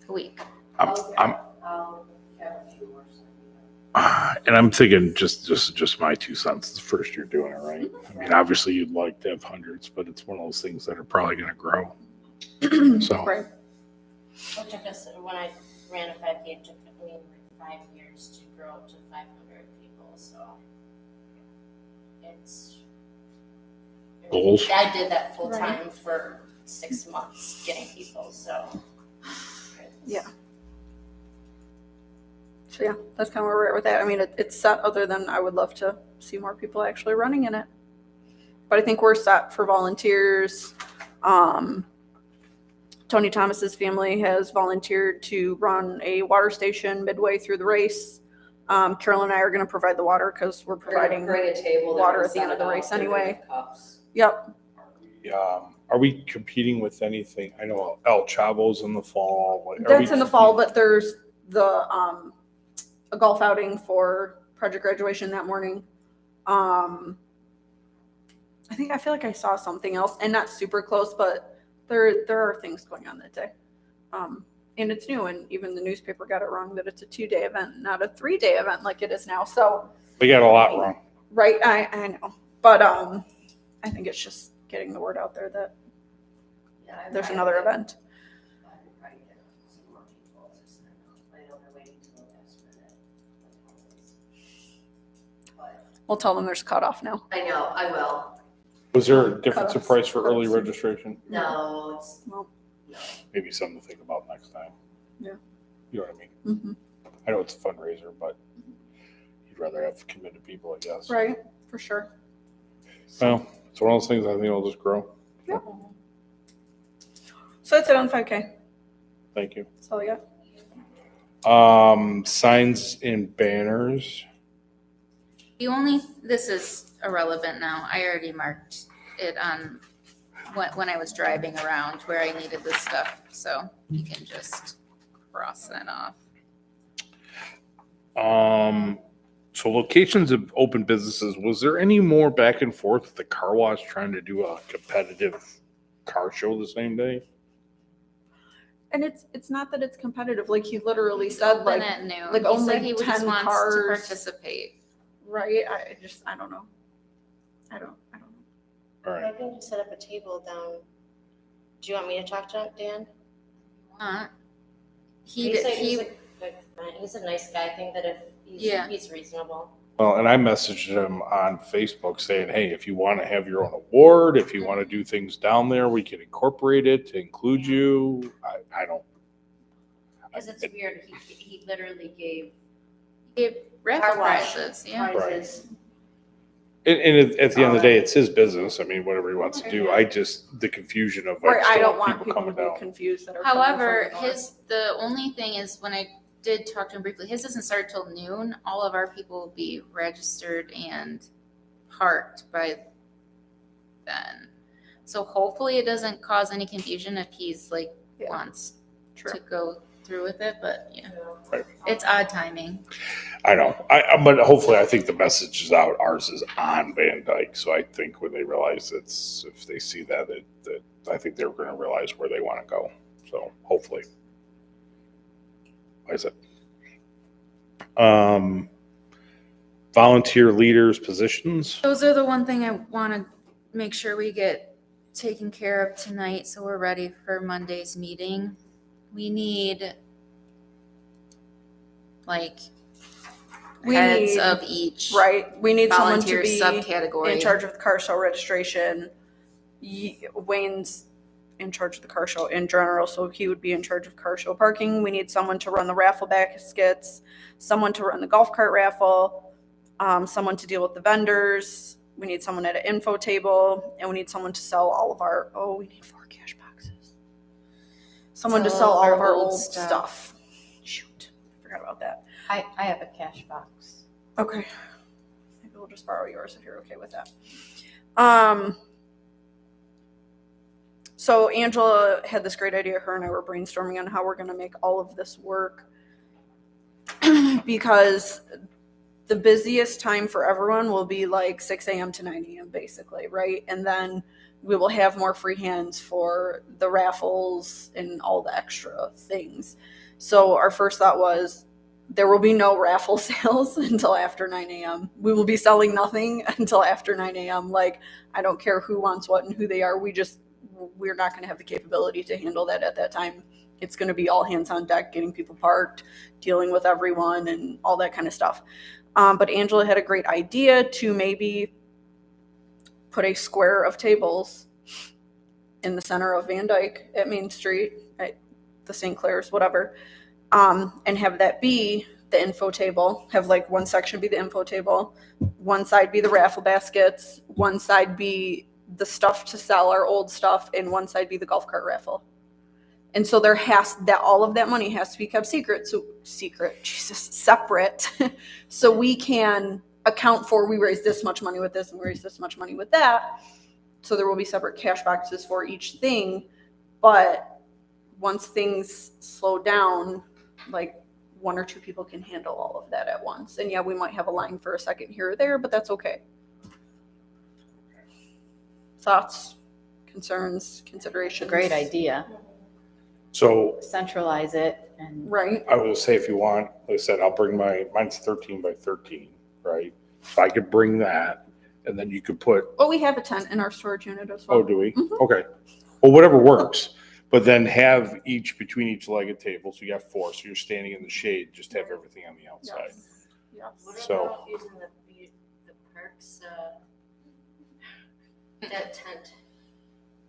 Speaker 4: a week.
Speaker 2: I'm
Speaker 7: I'll have a few more.
Speaker 2: And I'm thinking just my 2 cents. It's the first year doing it, right? I mean, obviously you'd like to have hundreds, but it's one of those things that are probably going to grow. So
Speaker 5: Right.
Speaker 1: It took us, when I ran a 5K, it took me like 5 years to grow up to 500 people, so it's.
Speaker 2: Goals.
Speaker 1: I did that full
Speaker 5: Right.
Speaker 1: time for 6 months, getting people, so.
Speaker 5: Yeah. So yeah, that's kind of where we're at with that. I mean, it's set other than I would love to see more people actually running in it. But I think we're set for volunteers. Tony Thomas's family has volunteered to run a water station midway through the race. Carol and I are going to provide the water because we're providing.
Speaker 7: Bring a table.
Speaker 5: water at the end of the race anyway.
Speaker 7: Cups.
Speaker 5: Yep.
Speaker 2: Are we competing with anything? I know El Chavo's in the fall. Like,
Speaker 5: That's in the fall, but there's the a golf outing for project graduation that morning. I feel like I saw something else, and not super close, but there are things going on that day. And it's new, and even the newspaper got it wrong that it's a 2-day event, not a 3-day event like it is now. So
Speaker 2: We got a lot wrong.
Speaker 5: right, I know, but I think it's just getting the word out there that
Speaker 7: Yeah, I
Speaker 5: there's
Speaker 7: probably-
Speaker 5: another event.
Speaker 7: I would probably get some more people, just, I know they're waiting till the last minute, like always. But
Speaker 5: We'll tell them there's a cutoff now.
Speaker 7: I know, I will.
Speaker 2: Was there a difference in
Speaker 5: Cutoffs.
Speaker 2: price for early registration?
Speaker 7: No, it's,
Speaker 5: Well,
Speaker 7: no.
Speaker 2: Maybe something to think about next time.
Speaker 5: Yeah.
Speaker 2: You know what I mean?
Speaker 5: mhm.
Speaker 2: I know it's a fundraiser, but you'd rather have committed people, I guess.
Speaker 5: Right, for sure.
Speaker 2: Well, it's one of those things I think will just grow.
Speaker 5: So that's it on 5K.
Speaker 2: Thank you.
Speaker 5: That's all I got.
Speaker 2: Signs and banners.
Speaker 4: This is irrelevant now. I already marked it on when I was driving around where I needed this stuff. So you can just cross that off.
Speaker 2: So locations of open businesses, was there any more back and forth with the car wash trying to do a competitive car show the same day?
Speaker 5: And it's not that it's competitive. Like he literally
Speaker 4: He's
Speaker 5: said,
Speaker 4: open
Speaker 5: like,
Speaker 4: at noon.
Speaker 5: like
Speaker 4: He
Speaker 5: only
Speaker 4: said he
Speaker 5: 10
Speaker 4: just wants
Speaker 5: cars.
Speaker 4: to participate.
Speaker 5: right. I don't know. I don't know.
Speaker 2: All right.
Speaker 1: I can just set up a table down. Do you want me to talk to Dan? He's a nice guy. I think that if
Speaker 4: Yeah.
Speaker 1: he's reasonable.
Speaker 2: Well, and I messaged him on Facebook saying, hey, if you want to have your own award, if you want to do things down there, we can incorporate it to include you. I don't.
Speaker 1: Because it's weird. He literally gave
Speaker 4: Raffle
Speaker 1: car wash
Speaker 4: prizes, yeah.
Speaker 1: prizes.
Speaker 2: And at the end of the day, it's his business. I mean, whatever he wants to do. The confusion of
Speaker 5: Right. I
Speaker 2: still
Speaker 5: don't want people to
Speaker 2: coming
Speaker 5: be
Speaker 2: down.
Speaker 5: confused that are coming
Speaker 4: However,
Speaker 5: from the north.
Speaker 4: the only thing is when I did talk to him briefly, his doesn't start till noon. All of our people will be registered and parked by then. So hopefully it doesn't cause any confusion if he's like
Speaker 5: Yeah.
Speaker 4: wants
Speaker 5: True.
Speaker 4: to go through with it, but yeah,
Speaker 2: Right.
Speaker 4: it's odd timing.
Speaker 2: I know. But hopefully, I think the message is out. Ours is on Van Dyke, so I think when they realize if they see that I think they're going to realize where they want to go. So hopefully, like I said, volunteer leaders positions.
Speaker 4: Those are the one thing I want to make sure we get taken care of tonight, so we're ready for Monday's meeting. We need heads
Speaker 5: need-
Speaker 4: of each
Speaker 5: Right. We need someone to
Speaker 4: volunteer
Speaker 5: be
Speaker 4: subcategory.
Speaker 5: in charge of the car show registration. Wayne's in charge of the car show in general, so he would be in charge of car show parking. We need someone to run the raffle baskets, someone to run the golf cart raffle, someone to deal with the vendors. We need someone at an info table, and we need someone to sell all of our. Oh, we need 4 cash boxes. Someone to
Speaker 4: Sell
Speaker 5: sell all
Speaker 4: our
Speaker 5: of our
Speaker 4: old
Speaker 5: old
Speaker 4: stuff.
Speaker 5: stuff. Shoot, I forgot about that.
Speaker 1: I have a cash box.
Speaker 5: Okay. Maybe we'll just borrow yours if you're okay with that. So Angela had this great idea. Her and I were brainstorming on how we're going to make all of this work because the busiest time for everyone will be like 6 a.m. to 9 a.m. basically, right? And then we will have more free hands for the raffles and all the extra things. So our first thought was There will be no raffle sales until after 9 a.m. We will be selling nothing until after 9 a.m. Like, I don't care who wants what and who they are. We're not going to have the capability to handle that at that time. It's going to be all hands on deck, getting people parked, dealing with everyone, and all that kind of stuff. But Angela had a great idea to maybe put a square of tables in the center of Van Dyke at Main Street, at the St. Clair's, whatever, and have that be the info table. Have like one section be the info table, one side be the raffle baskets, one side be the stuff to sell, our old stuff, and one side be the golf cart raffle. And so all of that money has to be kept separate, so we can account for, we raised this much money with this and we raised this much money with that. So there will be separate cash boxes for each thing. But once things slow down, like one or two people can handle all of that at once. And yeah, we might have a line for a second here or there, but that's okay. Thoughts, concerns, considerations?
Speaker 8: Great idea.
Speaker 2: So
Speaker 8: Centralize it and
Speaker 5: Right.
Speaker 2: I will say, if you want, like I said, I'll bring mine's 13 by 13, right? If I could bring that, and then you could put,
Speaker 5: Oh, we have a tent in our storage unit as well.
Speaker 2: oh, do we?
Speaker 5: Mhm.
Speaker 2: Okay. Well, whatever works. But then have between each leg of table, so you got 4, so you're standing in the shade, just have everything on the outside.
Speaker 5: Yes.
Speaker 7: What
Speaker 2: So-
Speaker 7: about using the parks, that tent?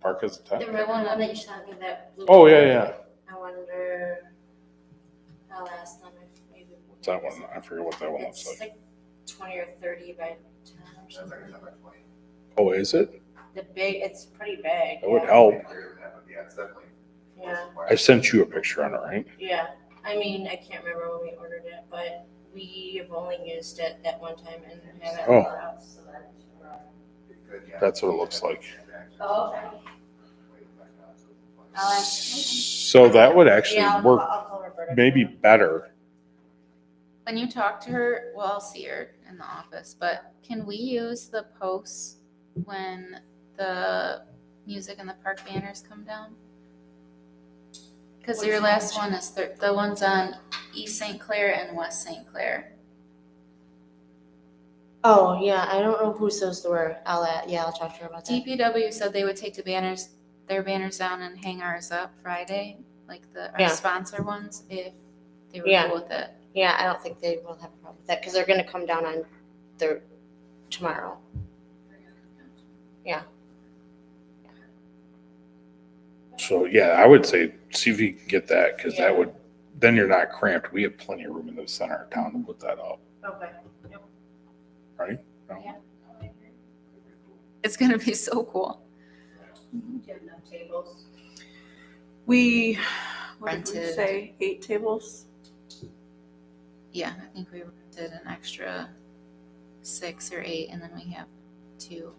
Speaker 2: Park as a tent?
Speaker 7: The red one that you shot me, that blue.
Speaker 2: Oh, yeah.
Speaker 7: I wonder, I'll ask them if maybe.
Speaker 2: What's that one? I forget what that one
Speaker 7: It's
Speaker 2: looks like.
Speaker 7: like 20 or 30 by 10 or
Speaker 6: That's
Speaker 7: something.
Speaker 6: like 10 by 20.
Speaker 2: Oh, is it?
Speaker 7: It's pretty big.
Speaker 2: That would help.
Speaker 6: Yeah, it's definitely.
Speaker 7: Yeah.
Speaker 2: I sent you a picture on it, right?
Speaker 7: Yeah, I mean, I can't remember when we ordered it, but we have only used it that one time and haven't
Speaker 2: Oh.
Speaker 7: bought out, so that.
Speaker 2: That's what it looks like.
Speaker 7: Oh, okay. I'll ask.
Speaker 2: So that would actually
Speaker 7: Yeah,
Speaker 2: work
Speaker 7: I'll call Roberta.
Speaker 2: maybe better.
Speaker 4: When you talk to her, well, I'll see her in the office, but can we use the posts when the music and the park banners come down? Because your last one is the ones on East St. Clair and West St. Clair.
Speaker 1: Oh, yeah, I don't know who those were. I'll talk to her about that.
Speaker 4: DPW said they would take their banners down and hang ours up Friday, like our
Speaker 1: Yeah.
Speaker 4: sponsor ones, if they were
Speaker 1: Yeah.
Speaker 4: cool with it.
Speaker 1: Yeah, I don't think they will have a problem with that because they're gonna come down on tomorrow.
Speaker 2: So yeah, I would say see if you can get that, because
Speaker 7: Yeah.
Speaker 2: that would, then you're not cramped. We have plenty of room in the center of town to put that up,
Speaker 7: Okay.
Speaker 2: right? No?
Speaker 7: Yeah.
Speaker 4: It's gonna be so cool.
Speaker 7: Do you have enough tables?
Speaker 5: What did we
Speaker 4: Rented.
Speaker 5: say? 8 tables?
Speaker 4: Yeah, I think we rented an extra 6 or 8, and then we have 2.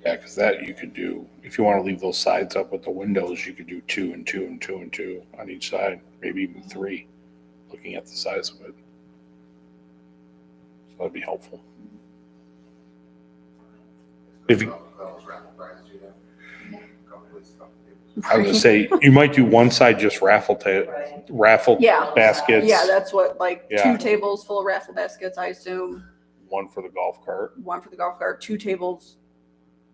Speaker 2: Yeah, because that you could do, if you want to leave those sides up with the windows, you could do 2 and 2 and 2 and 2 on each side, maybe even 3, looking at the size of it. So that'd be helpful. If you, I was gonna say, you might do one side just raffle
Speaker 5: Yeah.
Speaker 2: baskets.
Speaker 5: Yeah, that's what, like,
Speaker 2: Yeah.
Speaker 5: 2 tables full of raffle baskets, I assume.
Speaker 2: One for the golf cart.
Speaker 5: 1 for the golf cart, 2 tables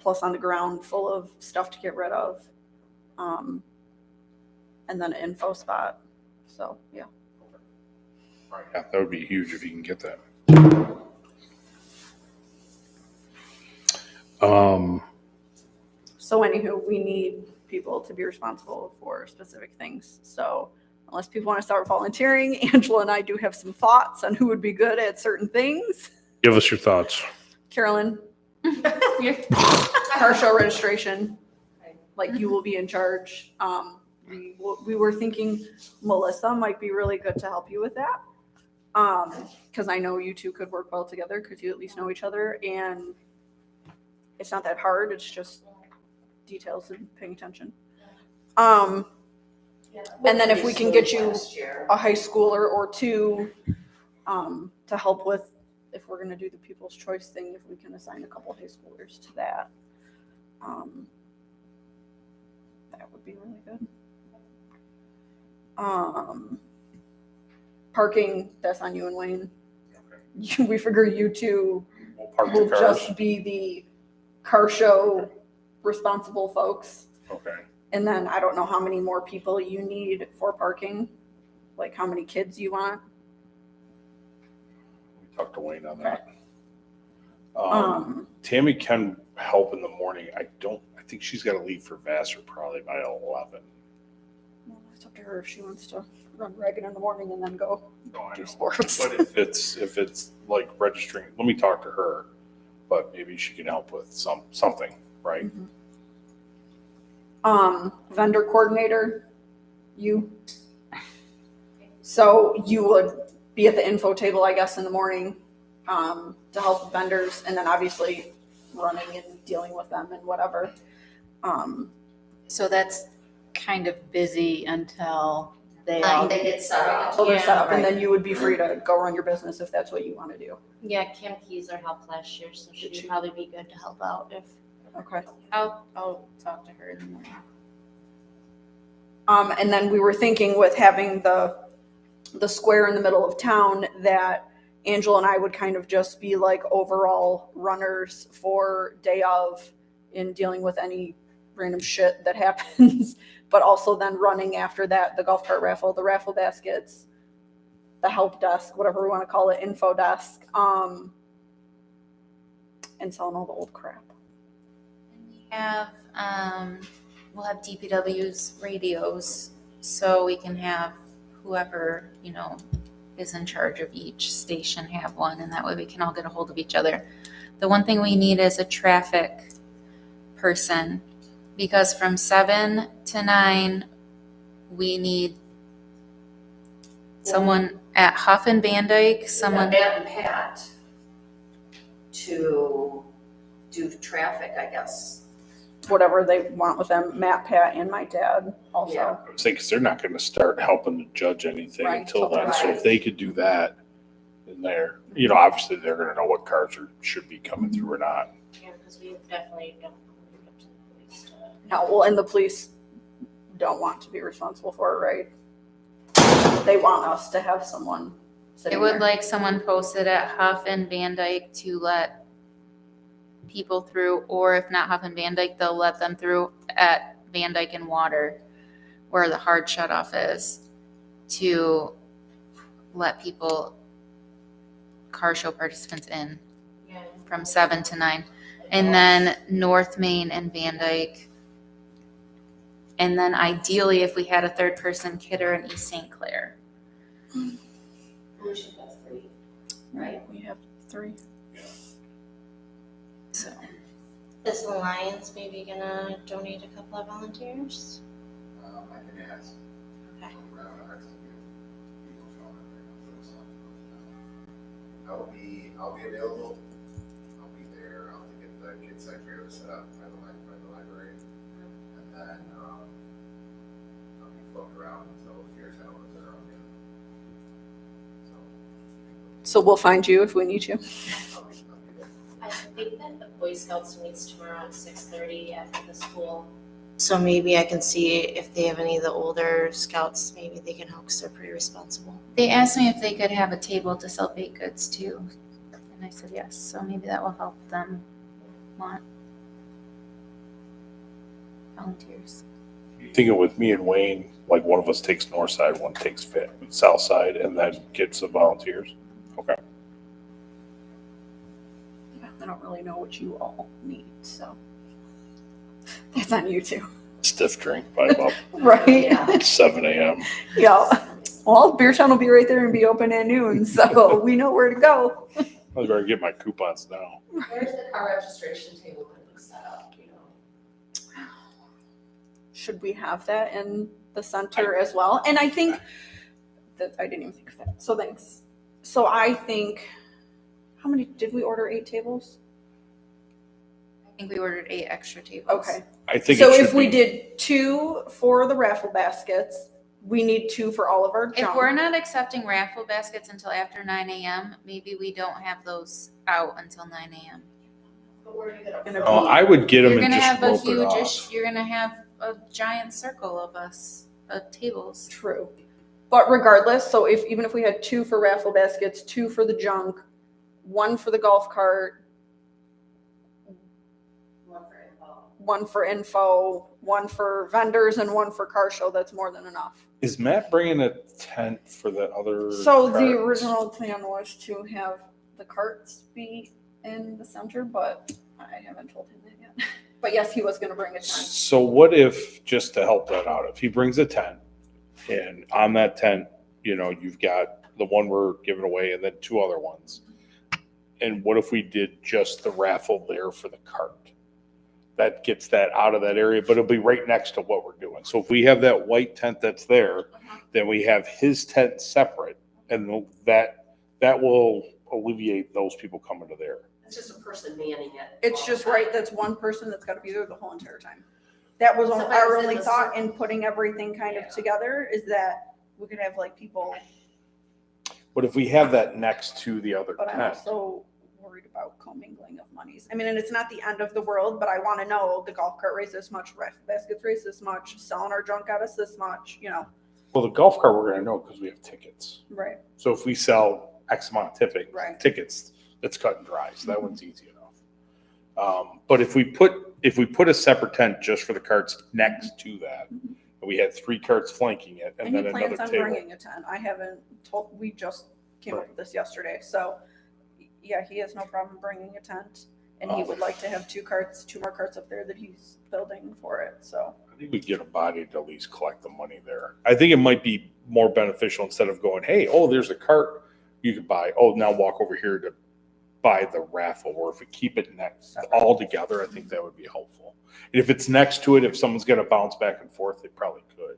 Speaker 5: plus on the ground full of stuff to get rid of. And then an info spot. So, yeah.
Speaker 2: Yeah, that would be huge if you can get that.
Speaker 5: So anywho, we need people to be responsible for specific things. So unless people want to start volunteering, Angela and I do have some thoughts on who would be good at certain things.
Speaker 2: Give us your thoughts.
Speaker 5: Carolyn, car show registration, like you will be in charge. We were thinking Melissa might be really good to help you with that. Because I know you two could work well together because you at least know each other, and it's not that hard. It's just details and paying attention. And then if we can get you a high schooler or 2 to help with, if we're going to do the People's Choice thing, if we can assign a couple high schoolers to that, that would be really good. Parking, that's on you and Wayne.
Speaker 2: Okay.
Speaker 5: We figure you two
Speaker 2: We'll park
Speaker 5: will
Speaker 2: the cars.
Speaker 5: just be the car show responsible folks.
Speaker 2: Okay.
Speaker 5: And then I don't know how many more people you need for parking, like how many kids you want.
Speaker 2: We talked to Wayne on
Speaker 5: Okay.
Speaker 2: that. Tammy can help in the morning. I think she's got to leave for Vassar probably by 11.
Speaker 5: Well, it's up to her if she wants to run Reagan in the morning and then go
Speaker 2: No, I
Speaker 5: do
Speaker 2: know.
Speaker 5: sports.
Speaker 2: But if it's like registering, let me talk to her. But maybe she can help with something, right?
Speaker 5: Vendor coordinator, you. So you would be at the info table, I guess, in the morning, to help vendors, and then obviously running and dealing with them and whatever.
Speaker 8: So that's kind of busy until they
Speaker 7: Until
Speaker 8: all.
Speaker 7: they get set up.
Speaker 5: So they're set up, and
Speaker 8: right.
Speaker 5: then you would be free to go run your business if that's what you want to do.
Speaker 1: Yeah, Kim Keyser helped last year, so
Speaker 5: Did she?
Speaker 1: she'd probably be good to help out if.
Speaker 5: Okay.
Speaker 4: I'll talk to her in the morning.
Speaker 5: And then we were thinking with having the square in the middle of town that Angela and I would kind of just be like overall runners for day of in dealing with any random shit that happens, but also then running after that, the golf cart raffle, the raffle baskets, the help desk, whatever we want to call it, info desk, and selling all the old crap.
Speaker 4: We have, we'll have DPW's radios, so we can have whoever, is in charge of each station have one, and that way we can all get a hold of each other. The one thing we need is a traffic person, because from 7 to 9, we need someone at Huff and Van Dyke, someone.
Speaker 7: Matt and Pat to do traffic, I guess.
Speaker 5: Whatever they want with them, Matt, Pat, and my dad also.
Speaker 7: Yeah.
Speaker 2: I would say because they're not going to start helping to judge anything
Speaker 5: Right.
Speaker 2: until then. So
Speaker 7: Right.
Speaker 2: if they could do that in there, obviously they're going to know what cars should be coming through or not.
Speaker 1: Yeah, because we definitely don't leave it up to the police to.
Speaker 5: No, well, and the police don't want to be responsible for it, right? They want us to have someone
Speaker 4: I
Speaker 5: sitting
Speaker 4: would
Speaker 5: there.
Speaker 4: like someone posted at Huff and Van Dyke to let people through, or if not Huff and Van Dyke, they'll let them through at Van Dyke and Water, where the hard shut off is, to let people, car show participants in
Speaker 1: Yeah.
Speaker 4: from 7 to 9. And then North Main and Van Dyke. And then ideally, if we had a third person, Kidder and East St. Clair.
Speaker 7: We should have 3, right?
Speaker 5: We have 3.
Speaker 4: So.
Speaker 1: Is the Lions maybe gonna donate a couple of volunteers?
Speaker 6: I can ask.
Speaker 1: Okay.
Speaker 6: I'll be available. I'll be there. I'll get the kids secretary set up by the library. And then, I'll be floating around until here's how it's around here.
Speaker 5: So we'll find you if we need you.
Speaker 6: I'll be there.
Speaker 1: I think that the Boy Scouts meets tomorrow at 6:30 after the school. So maybe I can see if they have any of the older scouts, maybe they can help because they're pretty responsible.
Speaker 4: They asked me if they could have a table to sell baked goods too. And I said yes, so maybe that will help them want volunteers.
Speaker 2: Thinking with me and Wayne, like one of us takes north side, one takes south side, and then get some volunteers. Okay.
Speaker 5: I don't really know what you all need, so that's on you too.
Speaker 2: Stiff drink by about
Speaker 5: Right?
Speaker 7: Yeah.
Speaker 2: 7 a.m.
Speaker 5: Yeah. Well, Beer Town will be right there and be open at noon, so we know where to go.
Speaker 2: I better get my coupons now.
Speaker 7: Where's the car registration table going to be set up,
Speaker 5: Should we have that in the center as well? And I think that I didn't even think of that. So thanks. So I think, how many did we order? 8 tables?
Speaker 4: I think we ordered 8 extra tables.
Speaker 5: Okay.
Speaker 2: I think
Speaker 5: So
Speaker 2: it should
Speaker 5: if we
Speaker 2: be,
Speaker 5: did 2 for the raffle baskets, we need 2 for all of our
Speaker 4: If
Speaker 5: junk.
Speaker 4: we're not accepting raffle baskets until after 9 a.m., maybe we don't have those out until 9 a.m.
Speaker 7: But where are you going
Speaker 5: Gonna
Speaker 7: to?
Speaker 2: Oh, I would get them
Speaker 4: You're
Speaker 2: and
Speaker 4: gonna
Speaker 2: just
Speaker 4: have a
Speaker 2: rope it off.
Speaker 4: you're gonna have a giant circle of us, of tables.
Speaker 5: True. But regardless, so even if we had 2 for raffle baskets, 2 for the junk, 1 for the golf cart, 1 for info, 1 for vendors, and 1 for car show, that's more than enough.
Speaker 2: Is Matt bringing a tent for the other?
Speaker 5: So the
Speaker 2: carts?
Speaker 5: original plan was to have the carts be in the center, but I haven't told him that yet. But yes, he was going to bring a tent.
Speaker 2: So what if, just to help that out, if he brings a tent, and on that tent, you know, you've got the one we're giving away and then 2 other ones. And what if we did just the raffle there for the cart? That gets that out of that area, but it'll be right next to what we're doing. So if we have that white tent that's there, then we have his tent separate, and that will alleviate those people coming to there.
Speaker 7: It's just a person manning it.
Speaker 5: It's just right, that's one person that's got to be there the whole entire time. That was
Speaker 7: So if
Speaker 5: our
Speaker 7: I was in
Speaker 5: only
Speaker 7: the
Speaker 5: thought
Speaker 7: circle-
Speaker 5: in putting everything kind of together, is that we could have like people,
Speaker 2: But if we have that next to the other
Speaker 5: but I'm
Speaker 2: tent,
Speaker 5: also worried about commingling of monies. I mean, and it's not the end of the world, but I want to know the golf cart raised this much, raffle baskets raised this much, selling our junk got us this much, you know.
Speaker 2: well, the golf cart, we're gonna know because we have tickets.
Speaker 5: Right.
Speaker 2: So if we sell X amount of
Speaker 5: Right.
Speaker 2: tickets, that's cut and dry. So that one's easy enough. But if we put a separate tent just for the carts next to that, and we had 3 carts flanking it, and
Speaker 5: And he
Speaker 2: then
Speaker 5: plans
Speaker 2: another
Speaker 5: on
Speaker 2: table.
Speaker 5: bringing a tent. I haven't told, we just came up with this yesterday. So yeah, he has no problem bringing a tent, and he would like to have 2 more carts up there that he's building for it. So
Speaker 2: I think we get a body to at least collect the money there. I think it might be more beneficial instead of going, hey, oh, there's a cart you could buy. Oh, now walk over here to buy the raffle. Or if we keep it next all together, I think that would be helpful. And if it's next to it, if someone's going to bounce back and forth, they probably could.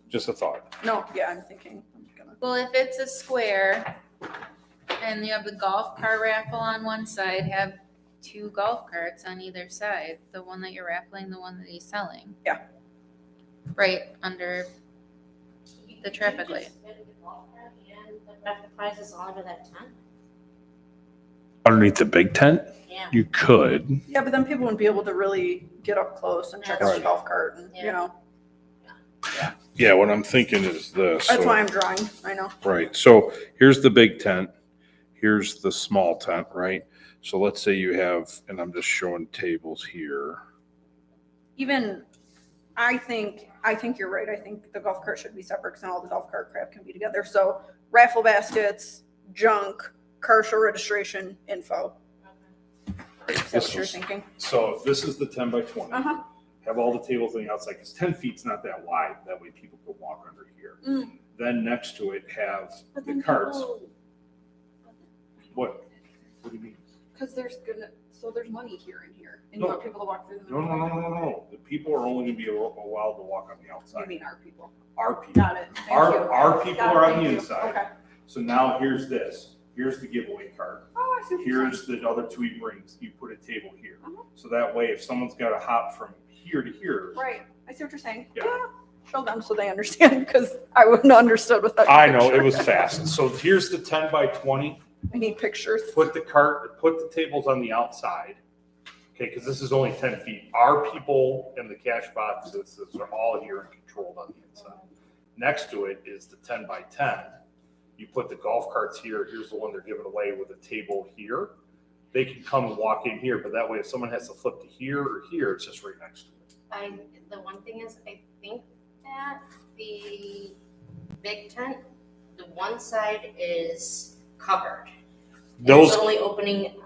Speaker 2: Just a thought.
Speaker 5: no, yeah, I'm thinking I'm gonna.
Speaker 4: Well, if it's a square and you have the golf cart raffle on one side, have 2 golf carts on either side. The one that you're raffling, the one that he's selling.
Speaker 5: Yeah.
Speaker 4: Right under the traffic light.
Speaker 1: And the raffle prizes all under that tent?
Speaker 2: Underneath the big tent,
Speaker 1: Yeah.
Speaker 2: you could.
Speaker 5: Yeah, but then people wouldn't be able to really get up close and check out the
Speaker 2: Right.
Speaker 5: golf cart, and you
Speaker 1: Yeah.
Speaker 5: know.
Speaker 2: Yeah, what I'm thinking is this.
Speaker 5: That's
Speaker 2: So-
Speaker 5: why I'm drawing. I know.
Speaker 2: Right. So here's the big tent. Here's the small tent, right? So let's say you have, and I'm just showing tables here.
Speaker 5: Even, I think you're right. I think the golf cart should be separate because then all the golf cart crap can be together. So raffle baskets, junk, car show registration, info. Is that
Speaker 2: This
Speaker 5: what you're
Speaker 2: is-
Speaker 5: thinking?
Speaker 2: So if this is the 10 by 20,
Speaker 5: Uh-huh.
Speaker 2: have all the tables on the outside, because 10 feet's not that wide. That way people can walk under here.
Speaker 5: Mm.
Speaker 2: Then next to it have
Speaker 5: But
Speaker 2: the
Speaker 5: then
Speaker 2: carts.
Speaker 5: people-
Speaker 2: What? What do you mean?
Speaker 5: Because there's money here and here, and
Speaker 2: No.
Speaker 5: you want people to walk through the
Speaker 2: No,
Speaker 5: middle.
Speaker 2: no. The people are only going to be allowed to walk on the
Speaker 5: You
Speaker 2: outside.
Speaker 5: mean our people?
Speaker 2: Our people.
Speaker 5: Got it. Thank you.
Speaker 2: Our people
Speaker 5: Got it,
Speaker 2: are on
Speaker 5: thank
Speaker 2: the
Speaker 5: you.
Speaker 2: inside.
Speaker 5: Okay.
Speaker 2: So now here's this. Here's the giveaway card.
Speaker 5: Oh, I see what you're
Speaker 2: Here's the other 2 he brings. You put a table here.
Speaker 5: Uh-huh.
Speaker 2: So that way, if someone's got to hop from here to here,
Speaker 5: saying. Right. I see what you're saying.
Speaker 2: Yeah.
Speaker 5: Yeah. Show them so they understand, because I wouldn't have understood without. your
Speaker 2: I know it
Speaker 5: picture.
Speaker 2: was fast. So here's the 10 by 20.
Speaker 5: I need pictures.
Speaker 2: Put the tables on the outside. Okay, because this is only 10 feet. Our people in the cash boxes are all here and controlled on the inside. Next to it is the 10 by 10. You put the golf carts here. Here's the one they're giving away with a table here. They can come and walk in here, but that way if someone has to flip to here or here, it's just right next to it.
Speaker 1: The one thing is, I think that the big tent, the one side is covered.
Speaker 2: Those,
Speaker 1: There's only opening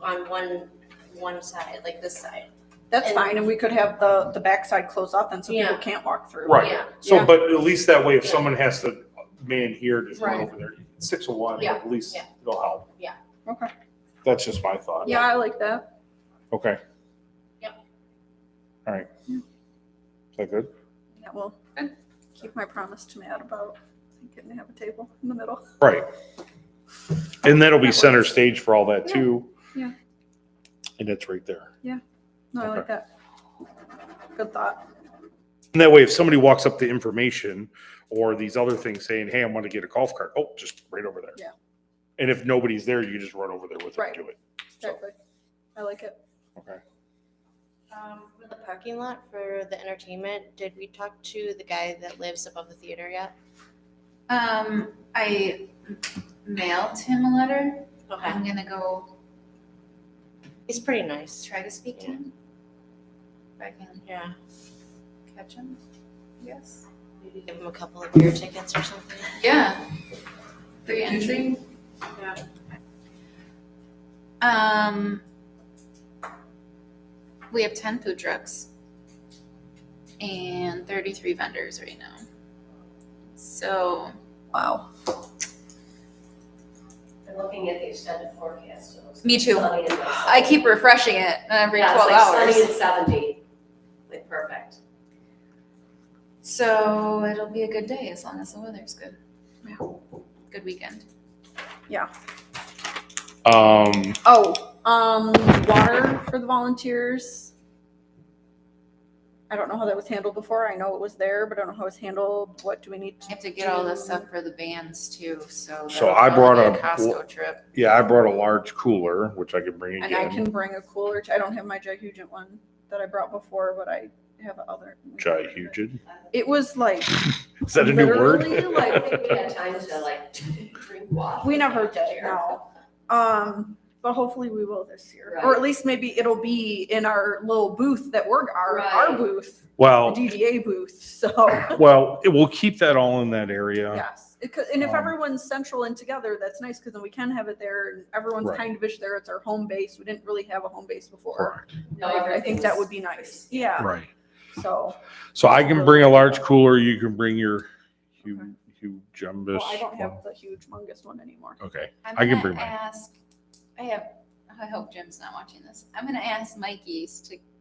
Speaker 1: on one side, like this side.
Speaker 5: That's
Speaker 1: And-
Speaker 5: fine, and we could have the backside closed off then so people
Speaker 1: Yeah.
Speaker 5: can't walk through.
Speaker 2: right.
Speaker 1: Yeah.
Speaker 2: So,
Speaker 5: Yeah.
Speaker 2: but at least that way, if
Speaker 1: Yeah.
Speaker 2: someone has to man here, just run
Speaker 5: Right.
Speaker 2: over there. 6 of 1,
Speaker 1: Yeah.
Speaker 2: at least
Speaker 1: Yeah.
Speaker 2: it'll help.
Speaker 5: Okay.
Speaker 2: That's just my thought.
Speaker 5: Yeah, I like that.
Speaker 2: Okay.
Speaker 1: Yep.
Speaker 2: All right. Is that good?
Speaker 5: Yeah, well, keep my promise to Matt about getting to have a table in the middle.
Speaker 2: Right. And that'll be center stage for all that
Speaker 5: Yeah.
Speaker 2: too.
Speaker 5: Yeah.
Speaker 2: And it's right there.
Speaker 5: No, I like that. Good thought.
Speaker 2: And that way, if somebody walks up to information or these other things saying, hey, I want to get a golf cart, oh, just right over there.
Speaker 5: Yeah.
Speaker 2: And if nobody's there, you just run over there with it
Speaker 5: Right.
Speaker 2: and do it.
Speaker 5: Exactly. I like it.
Speaker 2: Okay.
Speaker 1: For the parking lot for the entertainment, did we talk to the guy that lives above the theater yet?
Speaker 4: I mailed him a letter.
Speaker 1: Okay.
Speaker 4: I'm gonna go
Speaker 1: He's pretty nice.
Speaker 4: try to speak to him. If I can
Speaker 1: Yeah.
Speaker 4: catch him, yes.
Speaker 1: Maybe give him a couple of beer tickets or something.
Speaker 4: Yeah. Free entry.
Speaker 1: Yeah.
Speaker 4: We have 10 food trucks and 33 vendors right now. So,
Speaker 5: Wow.
Speaker 7: I'm looking at the extended forecast. It looks
Speaker 4: Me
Speaker 7: like
Speaker 4: too.
Speaker 7: sunny and
Speaker 4: I keep refreshing it every
Speaker 7: Yeah,
Speaker 4: 12
Speaker 7: it's like
Speaker 4: hours.
Speaker 7: sunny and 70. Like perfect.
Speaker 4: So it'll be a good day as long as the weather's good.
Speaker 5: Yeah.
Speaker 4: Good weekend.
Speaker 5: Water for the volunteers. I don't know how that was handled before. I know it was there, but I don't know how it's handled. What do we need
Speaker 4: I have to get all this stuff for the bands too, so.
Speaker 2: So
Speaker 4: that'll
Speaker 2: I brought
Speaker 4: probably be
Speaker 2: a-
Speaker 4: Costco trip.
Speaker 2: Yeah, I brought a large cooler, which I could bring
Speaker 5: And I
Speaker 2: again.
Speaker 5: can bring a cooler. I don't have my Jihujin one that I brought before, but I have other.
Speaker 2: Jihujin?
Speaker 5: It was like
Speaker 2: Is that a new word?
Speaker 5: literally,
Speaker 7: I
Speaker 5: like
Speaker 7: think we had time to like drink water.
Speaker 5: we never did. No. But hopefully we will this year, or
Speaker 7: Right.
Speaker 5: at least maybe it'll be in our little booth that we're our
Speaker 7: Right.
Speaker 5: booth, the
Speaker 2: Well,
Speaker 5: DDA booth. So
Speaker 2: we'll keep that all in that area.
Speaker 5: yes, and if
Speaker 2: Um,
Speaker 5: everyone's central and together, that's nice because then we can have it there, and everyone's
Speaker 2: Right.
Speaker 5: kind of ish there. It's our home base. We didn't really have a home base before.
Speaker 2: Correct.
Speaker 7: No,
Speaker 5: I think that
Speaker 7: everything's-
Speaker 5: would be nice. Yeah.
Speaker 2: Right.
Speaker 5: So
Speaker 2: So I can bring a large cooler. You can bring your huge-jumbus.
Speaker 5: well, I don't have the huge, humongous one anymore.
Speaker 2: Okay.
Speaker 4: I'm
Speaker 2: I can
Speaker 4: gonna
Speaker 2: bring mine.
Speaker 4: ask, I hope Jim's not watching this. I'm gonna ask Mikey's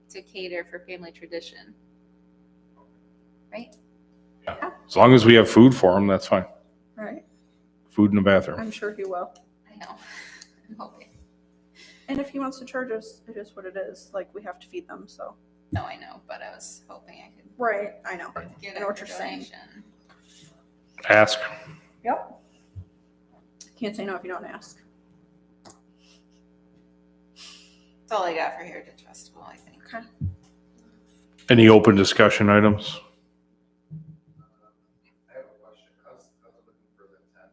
Speaker 4: to cater for family tradition. Right?
Speaker 2: As long as we have food for them, that's fine.
Speaker 5: Right.
Speaker 2: Food in the bathroom.
Speaker 5: I'm sure he will.
Speaker 4: I know. I'm hoping.
Speaker 5: And if he wants to charge us, it is what it is. Like we have to feed them. So
Speaker 4: No, I know, but I was hoping I could
Speaker 5: right. I know.
Speaker 4: get
Speaker 5: I know
Speaker 4: a
Speaker 5: what you're saying.
Speaker 4: donation.
Speaker 2: Ask.
Speaker 5: Yep. Can't say no if you don't ask.
Speaker 4: That's all I got for Heritage Festival, I think.
Speaker 5: Okay.
Speaker 2: Any open discussion items?
Speaker 6: I have a question. I was looking for the tent.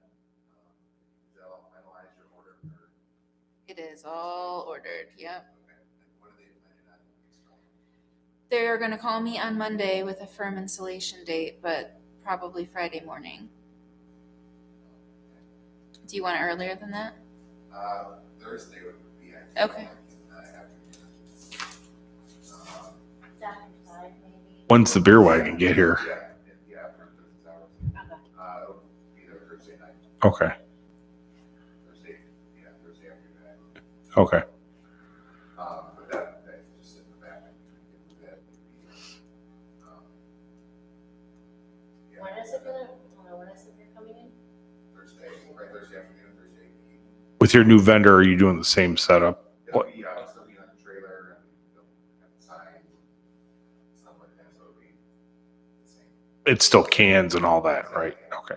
Speaker 6: Is that all finalized your order for?
Speaker 4: It is all ordered, yep.
Speaker 6: Okay. And what are they planning on installing?
Speaker 4: They're gonna call me on Monday with a firm installation date, but probably Friday morning. Do you want it earlier than that?
Speaker 6: Thursday would be actually.
Speaker 4: Okay.
Speaker 2: When's the beer wagon get here?
Speaker 6: Yeah, for business hours. It'll be there Thursday night,
Speaker 2: Okay.
Speaker 6: Thursday afternoon.
Speaker 2: Okay.
Speaker 6: But that just in the back. That would be, yeah,
Speaker 1: When is it gonna, when is it coming in?
Speaker 6: Thursday afternoon, Thursday evening.
Speaker 2: With your new vendor, are you doing the same setup?
Speaker 6: It'll
Speaker 2: What?
Speaker 6: be, still be on the trailer and they'll have the sign, stuff like that, so it'll be the same.
Speaker 2: It's still cans and all that, right? Okay.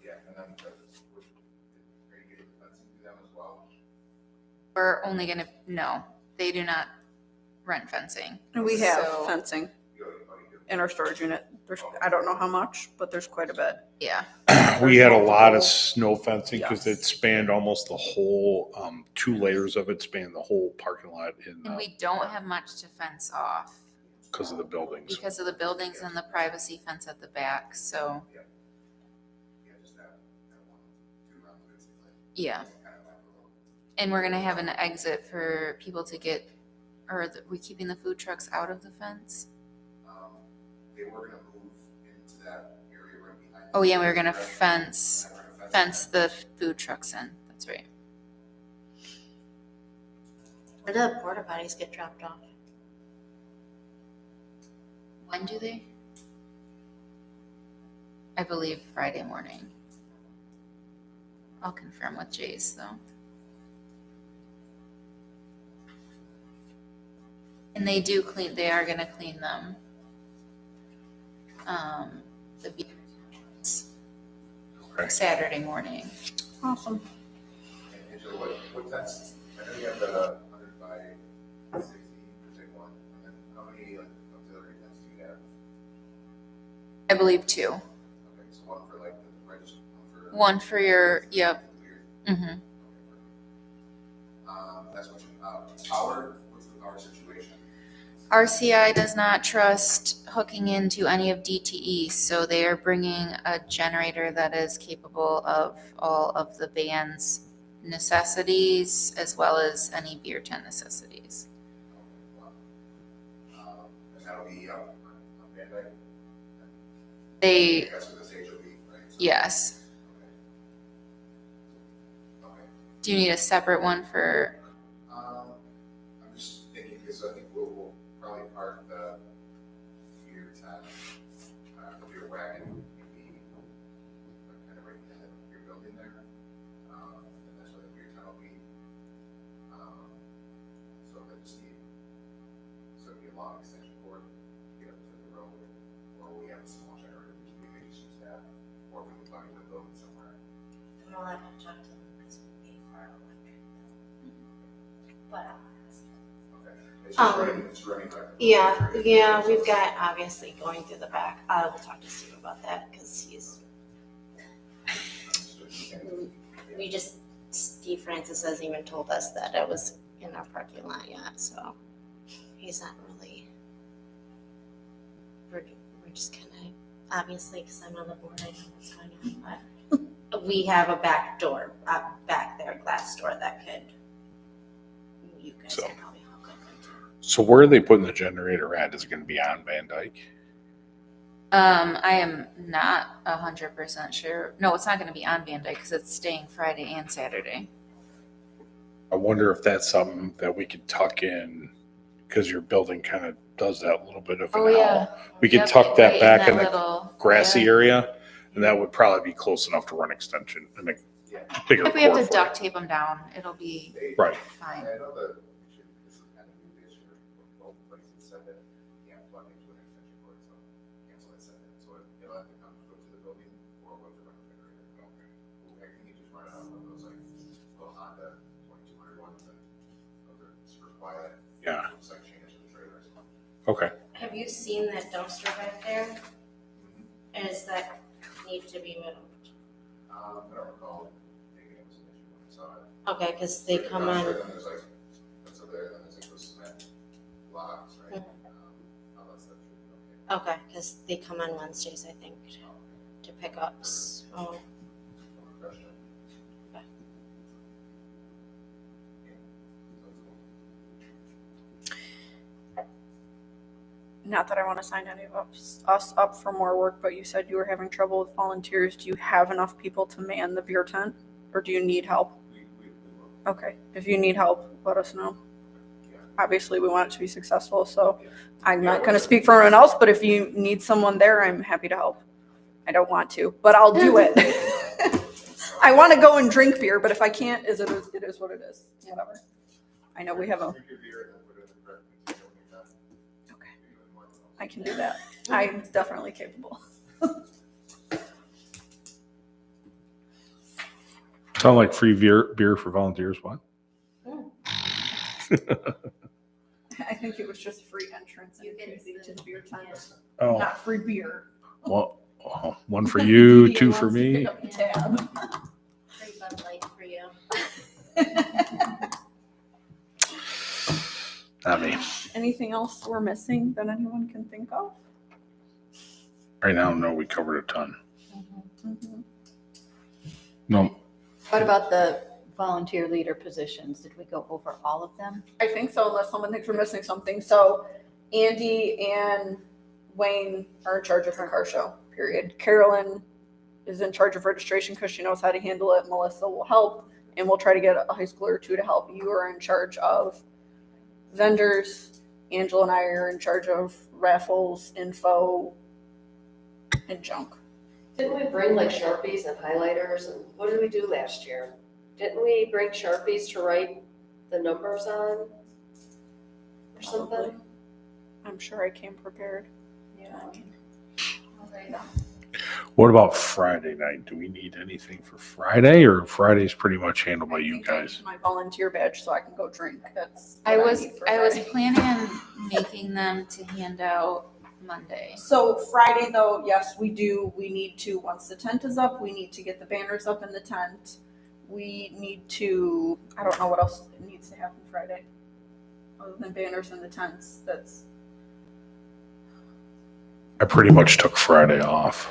Speaker 6: Yeah, and then, are you getting fencing to them as well?
Speaker 4: We're only gonna, no, they do not rent fencing.
Speaker 5: And we have
Speaker 4: So-
Speaker 5: fencing
Speaker 6: You do.
Speaker 5: in our storage unit. There's I don't know how much, but there's quite a bit.
Speaker 4: Yeah,
Speaker 2: We had a lot of snow fencing because
Speaker 5: Yes.
Speaker 2: it spanned almost the whole, 2 layers of it spanned the whole parking lot
Speaker 4: and we don't have much to fence off
Speaker 2: because of the buildings.
Speaker 4: because of the buildings and the privacy fence at the back, so,
Speaker 6: Yeah, just that one, 2 rounds basically.
Speaker 4: yeah.
Speaker 6: Kind of like a little.
Speaker 4: And we're gonna have an exit for people to get, or we keeping the food trucks out of the fence?
Speaker 6: They were gonna move into that area right behind.
Speaker 4: Oh yeah, we were gonna
Speaker 6: Right.
Speaker 4: fence
Speaker 6: And we're gonna
Speaker 4: fence the food trucks in, that's right.
Speaker 1: Where do the porta potties get dropped off?
Speaker 4: When do they? I believe Friday morning. I'll confirm with Jace though. And they do clean, they are gonna clean them. The beer
Speaker 2: Okay.
Speaker 4: Saturday morning.
Speaker 5: Awesome.
Speaker 6: And Angela, what that's, I know you have the by 60, take one, and then how many like auxiliary tents do you have?
Speaker 4: I believe 2.
Speaker 6: Okay, so one for like the register,
Speaker 4: One for your, yep. Mm-hmm.
Speaker 6: That's what you, power, what's the power situation?
Speaker 4: RCI does not trust hooking into any of DTE, so they are bringing a generator that is capable of all of the band's necessities as well as any beer tent necessities.
Speaker 6: And that'll be up on Van Dyke?
Speaker 4: They,
Speaker 6: That's what this HOV, right? So-
Speaker 4: yes.
Speaker 6: Okay.
Speaker 4: Do you need a separate one for,
Speaker 6: I'm just thinking, because I think we'll probably park the beer tent, the beer wagon, maybe kind of right in the beer building there. And that's where the beer tent will be. So I just need, so it'd be a long extension cord to get up to the road, or we have a small generator, which we may just use that, or we can plug in the building somewhere.
Speaker 7: And we'll have to talk to them because we pay for our electric. But
Speaker 6: Okay. It's just running like.
Speaker 1: Yeah, we've got obviously going through the back. I'll talk to Steve about that because Steve Francis hasn't even told us that it was in our parking lot yet, so he's not really, we're just kind of, obviously, because I'm on the board, I know what's going on, but we have a back door, back there, glass door that you guys
Speaker 2: So-
Speaker 1: can probably hook up into.
Speaker 2: So where are they putting the generator at? Is it gonna be on Van Dyke?
Speaker 4: I am not 100% sure. No, it's not going to be on Van Dyke because it's staying Friday and Saturday.
Speaker 2: I wonder if that's something that we could tuck in, because your building kind of does that little bit of an L. We could
Speaker 4: Yep,
Speaker 2: tuck that
Speaker 4: right
Speaker 2: back in the
Speaker 4: little
Speaker 2: grassy
Speaker 4: yeah.
Speaker 2: area, and that would probably be close enough to run extension and a bigger
Speaker 4: If we have
Speaker 2: cord
Speaker 4: to
Speaker 2: for you.
Speaker 4: duct tape them down, it'll be
Speaker 2: Right.
Speaker 4: fine.
Speaker 6: I know that this is kind of new this year, both places said that you can't plug into an extension cord, so cancel that set. So it'll have to come go to the building or we'll have to run a generator. Okay. I think you just run it out of those like little Honda 2200 ones and those are super quiet.
Speaker 2: Yeah.
Speaker 6: Looks like chain to the trailer.
Speaker 2: Okay.
Speaker 1: Have you seen that dumpster back there? Does that need to be moved?
Speaker 6: I don't recall thinking it was an issue when I saw it.
Speaker 1: Okay, because they come on,
Speaker 6: Then there's like, that's up there, then there's like those cement blocks, right? All that stuff should be okay.
Speaker 1: okay, because they come on Wednesdays, I think, to pick up. So,
Speaker 6: No question.
Speaker 1: Okay.
Speaker 6: Yeah.
Speaker 5: Not that I want to sign any of us up for more work, but you said you were having trouble with volunteers. Do you have enough people to man the beer tent, or do you need help?
Speaker 6: We will.
Speaker 5: Okay, if you need help, let us know.
Speaker 6: Yeah.
Speaker 5: Obviously, we want it to be successful, so I'm not going to speak for anyone else, but if you need someone there, I'm happy to help. I don't want to, but I'll do it. I want to go and drink beer, but if I can't, it is what it is. Whatever. I know we have a.
Speaker 6: Drink your beer and then put it in the correct container when you're done.
Speaker 5: Okay,
Speaker 6: Even more than those.
Speaker 5: I can do that. I'm definitely capable.
Speaker 2: Sound like free beer for volunteers, what?
Speaker 5: I think it was just free entrance and easy to the beer tent,
Speaker 2: Oh,
Speaker 5: not free beer.
Speaker 2: well, one for you,
Speaker 5: He
Speaker 2: two
Speaker 5: wants
Speaker 2: for
Speaker 5: to
Speaker 2: me.
Speaker 5: pick up the tab.
Speaker 1: free Bud Light for you.
Speaker 2: Not me.
Speaker 5: Anything else we're missing that anyone can think of?
Speaker 2: Right now, no, we covered a ton.
Speaker 5: Mm-hmm.
Speaker 2: No,
Speaker 8: What about the volunteer leader positions? Did we go over all of them?
Speaker 5: I think so, unless someone thinks we're missing something. So Andy and Wayne are in charge of the car show, period. Carolyn is in charge of registration because she knows how to handle it. Melissa will help, and we'll try to get a high schooler or two to help. You are in charge of vendors. Angela and I are in charge of raffles, info, and junk.
Speaker 7: didn't we bring like Sharpies and highlighters and what did we do last year? Didn't we bring Sharpies to write the numbers on? Or something?
Speaker 5: Probably. I'm sure I came prepared.
Speaker 7: Yeah.
Speaker 5: I mean,
Speaker 4: Oh, there you go.
Speaker 2: What about Friday night? Do we need anything for Friday, or Friday's pretty much handled by you
Speaker 5: think I
Speaker 2: guys?
Speaker 5: need my volunteer badge so I can go drink. That's
Speaker 4: I
Speaker 5: what
Speaker 4: was
Speaker 5: need for
Speaker 4: I was
Speaker 5: Friday.
Speaker 4: planning on making them to hand out Monday.
Speaker 5: So Friday though, yes, we do. We need to, once the tent is up, we need to get the banners up in the tent. We need to, I don't know what else needs to happen Friday. Other than banners in the tents, that's.
Speaker 2: I pretty much took Friday off,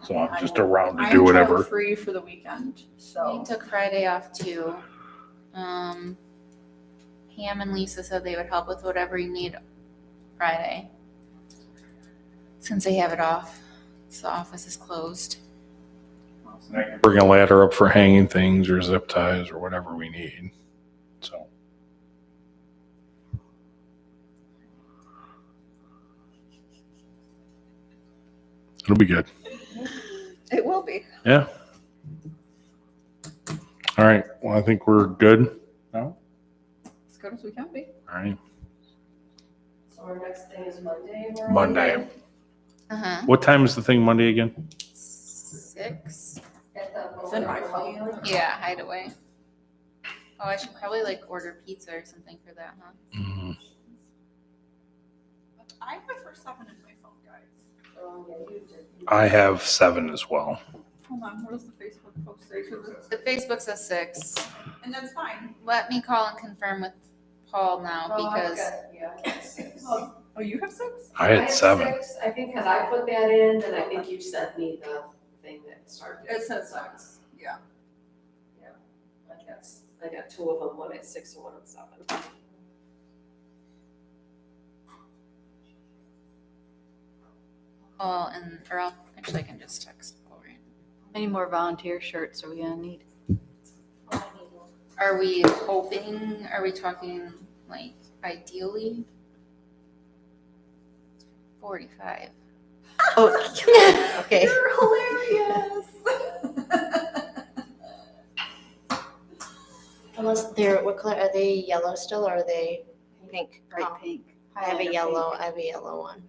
Speaker 2: so I'm just around to do whatever.
Speaker 5: I'm free for the weekend, so.
Speaker 4: I took Friday off too. Pam and Lisa said they would help with whatever you need Friday. Since they have it off, so the office is closed.
Speaker 2: Bring a ladder up for hanging things or zip ties or whatever we need. So. It'll be good.
Speaker 5: It will be.
Speaker 2: Yeah. All right. Well, I think we're good now.
Speaker 5: As good as we can be.
Speaker 2: All right.
Speaker 7: So our next thing is Monday.
Speaker 2: Monday.
Speaker 4: Uh-huh.
Speaker 2: What time is the thing Monday again?
Speaker 4: 6.
Speaker 5: It's in my phone.
Speaker 4: Yeah, hideaway. Oh, I should probably like order pizza or something for that, huh?
Speaker 2: Mm,
Speaker 5: I prefer 7 in my phone, guys.
Speaker 7: Oh, yeah, you did.
Speaker 2: I have 7 as well.
Speaker 5: Hold on, what does the Facebook post say? 'Cause it's-
Speaker 4: The Facebook says 6.
Speaker 5: And that's fine.
Speaker 4: Let me call and confirm with Paul now
Speaker 7: Oh, I've
Speaker 4: because
Speaker 7: got- yeah, I got 6.
Speaker 5: Oh, you have 6?
Speaker 2: I had 7.
Speaker 7: 6, I think, because I put that in, and I think you sent me the thing that started.
Speaker 5: It says 6, yeah.
Speaker 7: I got 2 of them, one at 6 and one at 7.
Speaker 4: actually I can just text Paul right
Speaker 8: How many more volunteer shirts are we gonna need?
Speaker 4: now. Are we talking like ideally? 45.
Speaker 8: Oh, okay.
Speaker 5: You're hilarious.
Speaker 1: Unless they're, what color, are they yellow still or are they pink?
Speaker 8: Bright
Speaker 1: Oh,
Speaker 8: pink.
Speaker 1: I have a
Speaker 8: Lighter
Speaker 1: yellow,
Speaker 8: pink.
Speaker 1: I have a yellow one.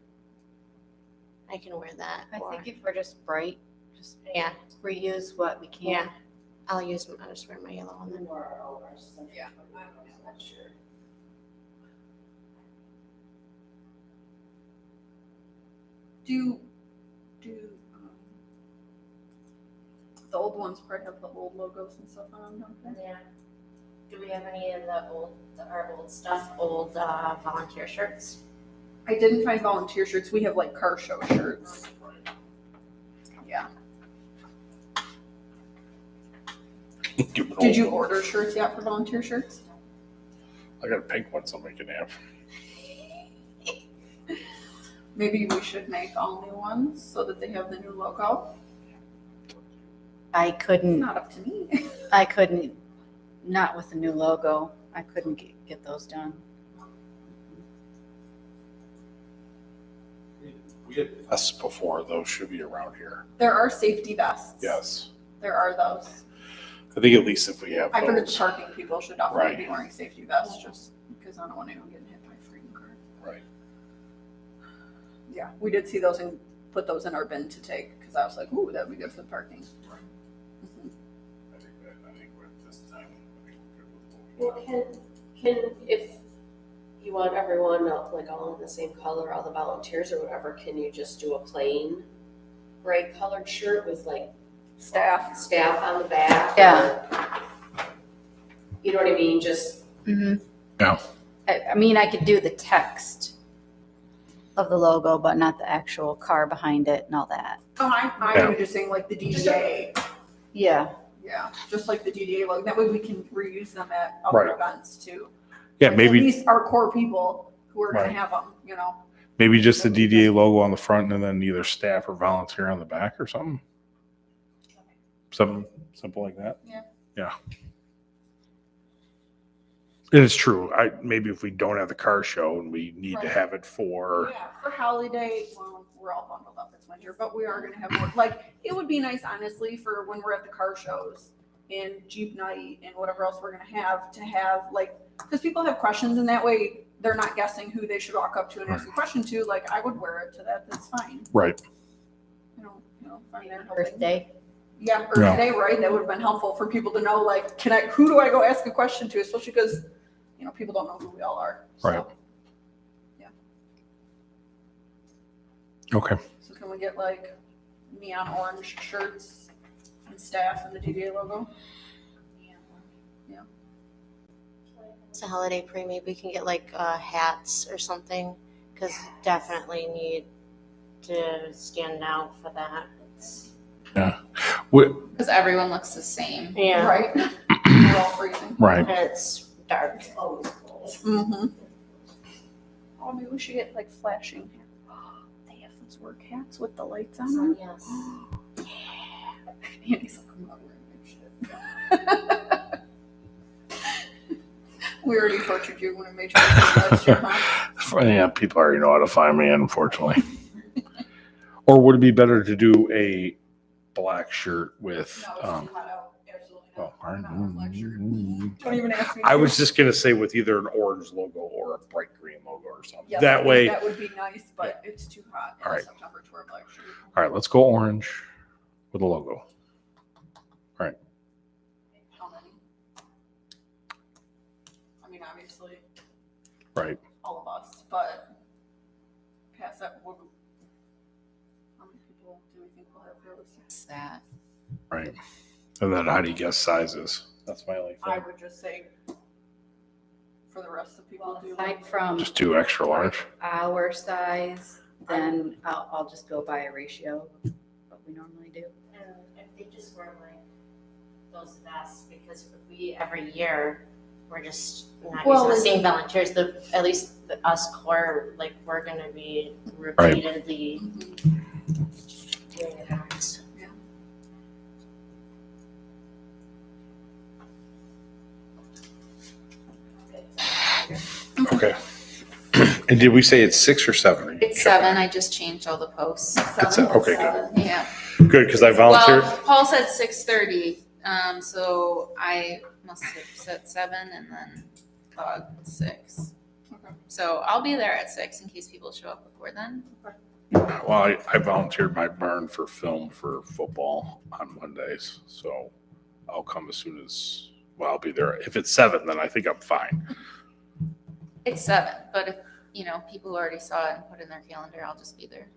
Speaker 1: I can wear that.
Speaker 8: I
Speaker 1: or-
Speaker 8: think if we're just bright, just
Speaker 1: Yeah,
Speaker 8: reuse what we can.
Speaker 1: yeah. I'll just wear my yellow one then.
Speaker 5: Yeah.
Speaker 7: I'm not sure.
Speaker 5: Do the old ones probably have the old logos and stuff on them, don't they?
Speaker 1: Yeah. Do we have any of our old stuff, volunteer shirts?
Speaker 5: I didn't find volunteer shirts. We have like car show shirts. Yeah. Did you order shirts yet for volunteer shirts?
Speaker 2: I got a pink one, so I'm making have.
Speaker 5: Maybe we should make all new ones so that they have the new logo.
Speaker 8: I couldn't,
Speaker 5: Not up to me.
Speaker 8: not with the new logo. I couldn't get those done.
Speaker 2: We had vests before, those should be around here.
Speaker 5: There are safety vests.
Speaker 2: Yes.
Speaker 5: There are those.
Speaker 2: I think at least if we have
Speaker 5: I figured
Speaker 2: those.
Speaker 5: parking people should definitely
Speaker 2: Right.
Speaker 5: be wearing safety vests just because I don't want anyone getting hit by a freaking car.
Speaker 2: Right.
Speaker 5: Yeah, we did see those and put those in our bin to take because I was like, ooh, that'd be good for the parking. Mhm.
Speaker 2: I think with this time, I think we're good with what we
Speaker 7: Well, can, if you want everyone like all in the same color, all the volunteers or whatever, can you just do a plain bright colored shirt with like
Speaker 5: Staff.
Speaker 7: on the back?
Speaker 8: Yeah.
Speaker 7: You know what I mean? Just,
Speaker 8: Mm-hmm.
Speaker 2: Yeah.
Speaker 8: I mean, I could do the text of the logo, but not the actual car behind it and all that.
Speaker 5: Oh,
Speaker 2: Yeah.
Speaker 5: I'm just saying like the DDA.
Speaker 8: Yeah.
Speaker 5: Yeah, just like the DDA logo. That way we can reuse them at other
Speaker 2: Right.
Speaker 5: events too.
Speaker 2: Yeah,
Speaker 5: Like,
Speaker 2: maybe
Speaker 5: At least our core people who are
Speaker 2: Right.
Speaker 5: gonna have them, you know.
Speaker 2: maybe just the DDA logo on the front and then either staff or volunteer on the back or something. Something simple like that.
Speaker 5: Yeah.
Speaker 2: Yeah. It is true. Maybe if we don't have the car show and we need to
Speaker 5: Right.
Speaker 2: have it for
Speaker 5: Yeah, for holiday, well, we're all bundled up, it's winter, but we are gonna have more, like, it would be nice, honestly, for when we're at the car shows and Jeep night and whatever else we're gonna have, to have, like, because people have questions and that way they're not guessing who they should walk up to and ask a question to, like, I would wear it to that, that's fine.
Speaker 2: right.
Speaker 5: You know, find their
Speaker 8: Earth Day.
Speaker 5: Yeah, Earth
Speaker 2: Yeah.
Speaker 5: Day, right? That would have been helpful for people to know, like, who do I go ask a question to? Especially because, people don't know who we all are. So,
Speaker 2: Right. Okay.
Speaker 5: So can we get like neon orange shirts and staff and the DDA logo?
Speaker 1: It's a holiday pre, maybe we can get like hats or something, because definitely need to stand out for that.
Speaker 4: Because everyone looks the same.
Speaker 1: Yeah,
Speaker 5: Right? We're all freezing.
Speaker 2: Right.
Speaker 1: and it's dark.
Speaker 5: Mm-hmm. Oh, maybe we should get like flashing. They have those work hats with the lights on them.
Speaker 1: Yes.
Speaker 5: Andy's like, I'm not wearing that shit. We already tortured you when I made you last year, huh?
Speaker 2: Yeah, people already know how to find me, unfortunately. Or would it be better to do a black shirt with?
Speaker 5: No, it's too hot out. Absolutely
Speaker 2: Oh,
Speaker 5: not. I'm not wearing a black shirt. Don't even ask me.
Speaker 2: I
Speaker 5: to.
Speaker 2: was just gonna say with either an orange logo or a bright green logo or something.
Speaker 5: Yes, I
Speaker 2: That
Speaker 5: think
Speaker 2: way,
Speaker 5: that would be nice, but it's too hot in
Speaker 2: All right.
Speaker 5: September to wear a black shirt.
Speaker 2: all right, let's go orange with a logo.
Speaker 5: How many? I mean, obviously,
Speaker 2: Right.
Speaker 5: all of us, but past that, how many people do we think will have realistic?
Speaker 8: It's that.
Speaker 2: Right. And then how do you guess sizes? That's my only
Speaker 5: I
Speaker 2: thing.
Speaker 5: would just say for the rest of the people,
Speaker 8: Well,
Speaker 5: do
Speaker 8: aside from
Speaker 2: Just do extra large.
Speaker 8: our size, then I'll just go by a ratio of what we normally do.
Speaker 1: And if they just wear like those vests, because every year we're just not
Speaker 5: Well,
Speaker 1: using the same volunteers. At least us core, like we're gonna be repeatedly doing events.
Speaker 2: Okay. And did we say it's 6 or 7?
Speaker 4: It's 7. I just changed all the posts.
Speaker 2: It's a- okay, good.
Speaker 4: Yeah.
Speaker 2: Good, because I volunteered.
Speaker 4: Well, Paul said 6:30, so I must have said 7 and then thought 6.
Speaker 5: Okay.
Speaker 4: So I'll be there at 6 in case people show up before then.
Speaker 2: Well, I volunteered my barn for film for football on Mondays, so I'll come as soon as, well, I'll be there. If it's 7, then I think I'm fine.
Speaker 4: It's 7, but if, people already saw it and put it in their calendar, I'll just be there.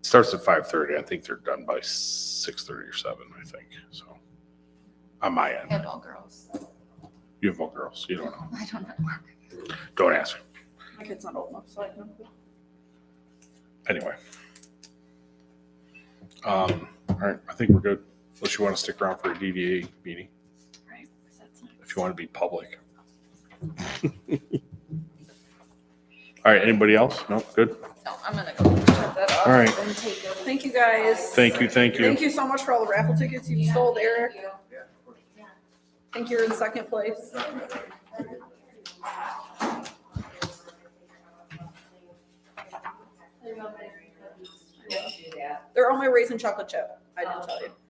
Speaker 2: It starts at 5:30. I think they're done by 6:30 or 7, I think, so. On my end.
Speaker 4: And all girls.
Speaker 2: You have all girls, you don't know.
Speaker 4: I don't know.
Speaker 2: Don't ask.
Speaker 5: My kid's not old enough, so I can.
Speaker 2: Anyway. All right, I think we're good. Unless you want to stick around for a DDA meeting,
Speaker 5: Right, 'cause that's not.
Speaker 2: if you want to be public. All right, anybody else? No, good?
Speaker 4: No, I'm gonna go check that off.
Speaker 2: All right.
Speaker 4: And take it.
Speaker 5: Thank you, guys.
Speaker 2: Thank you.
Speaker 5: Thank you so much for all the raffle tickets you sold, Eric.
Speaker 6: Yeah, of course.
Speaker 5: I think you're in second place. They're all my raisin chocolate chip. I didn't tell you.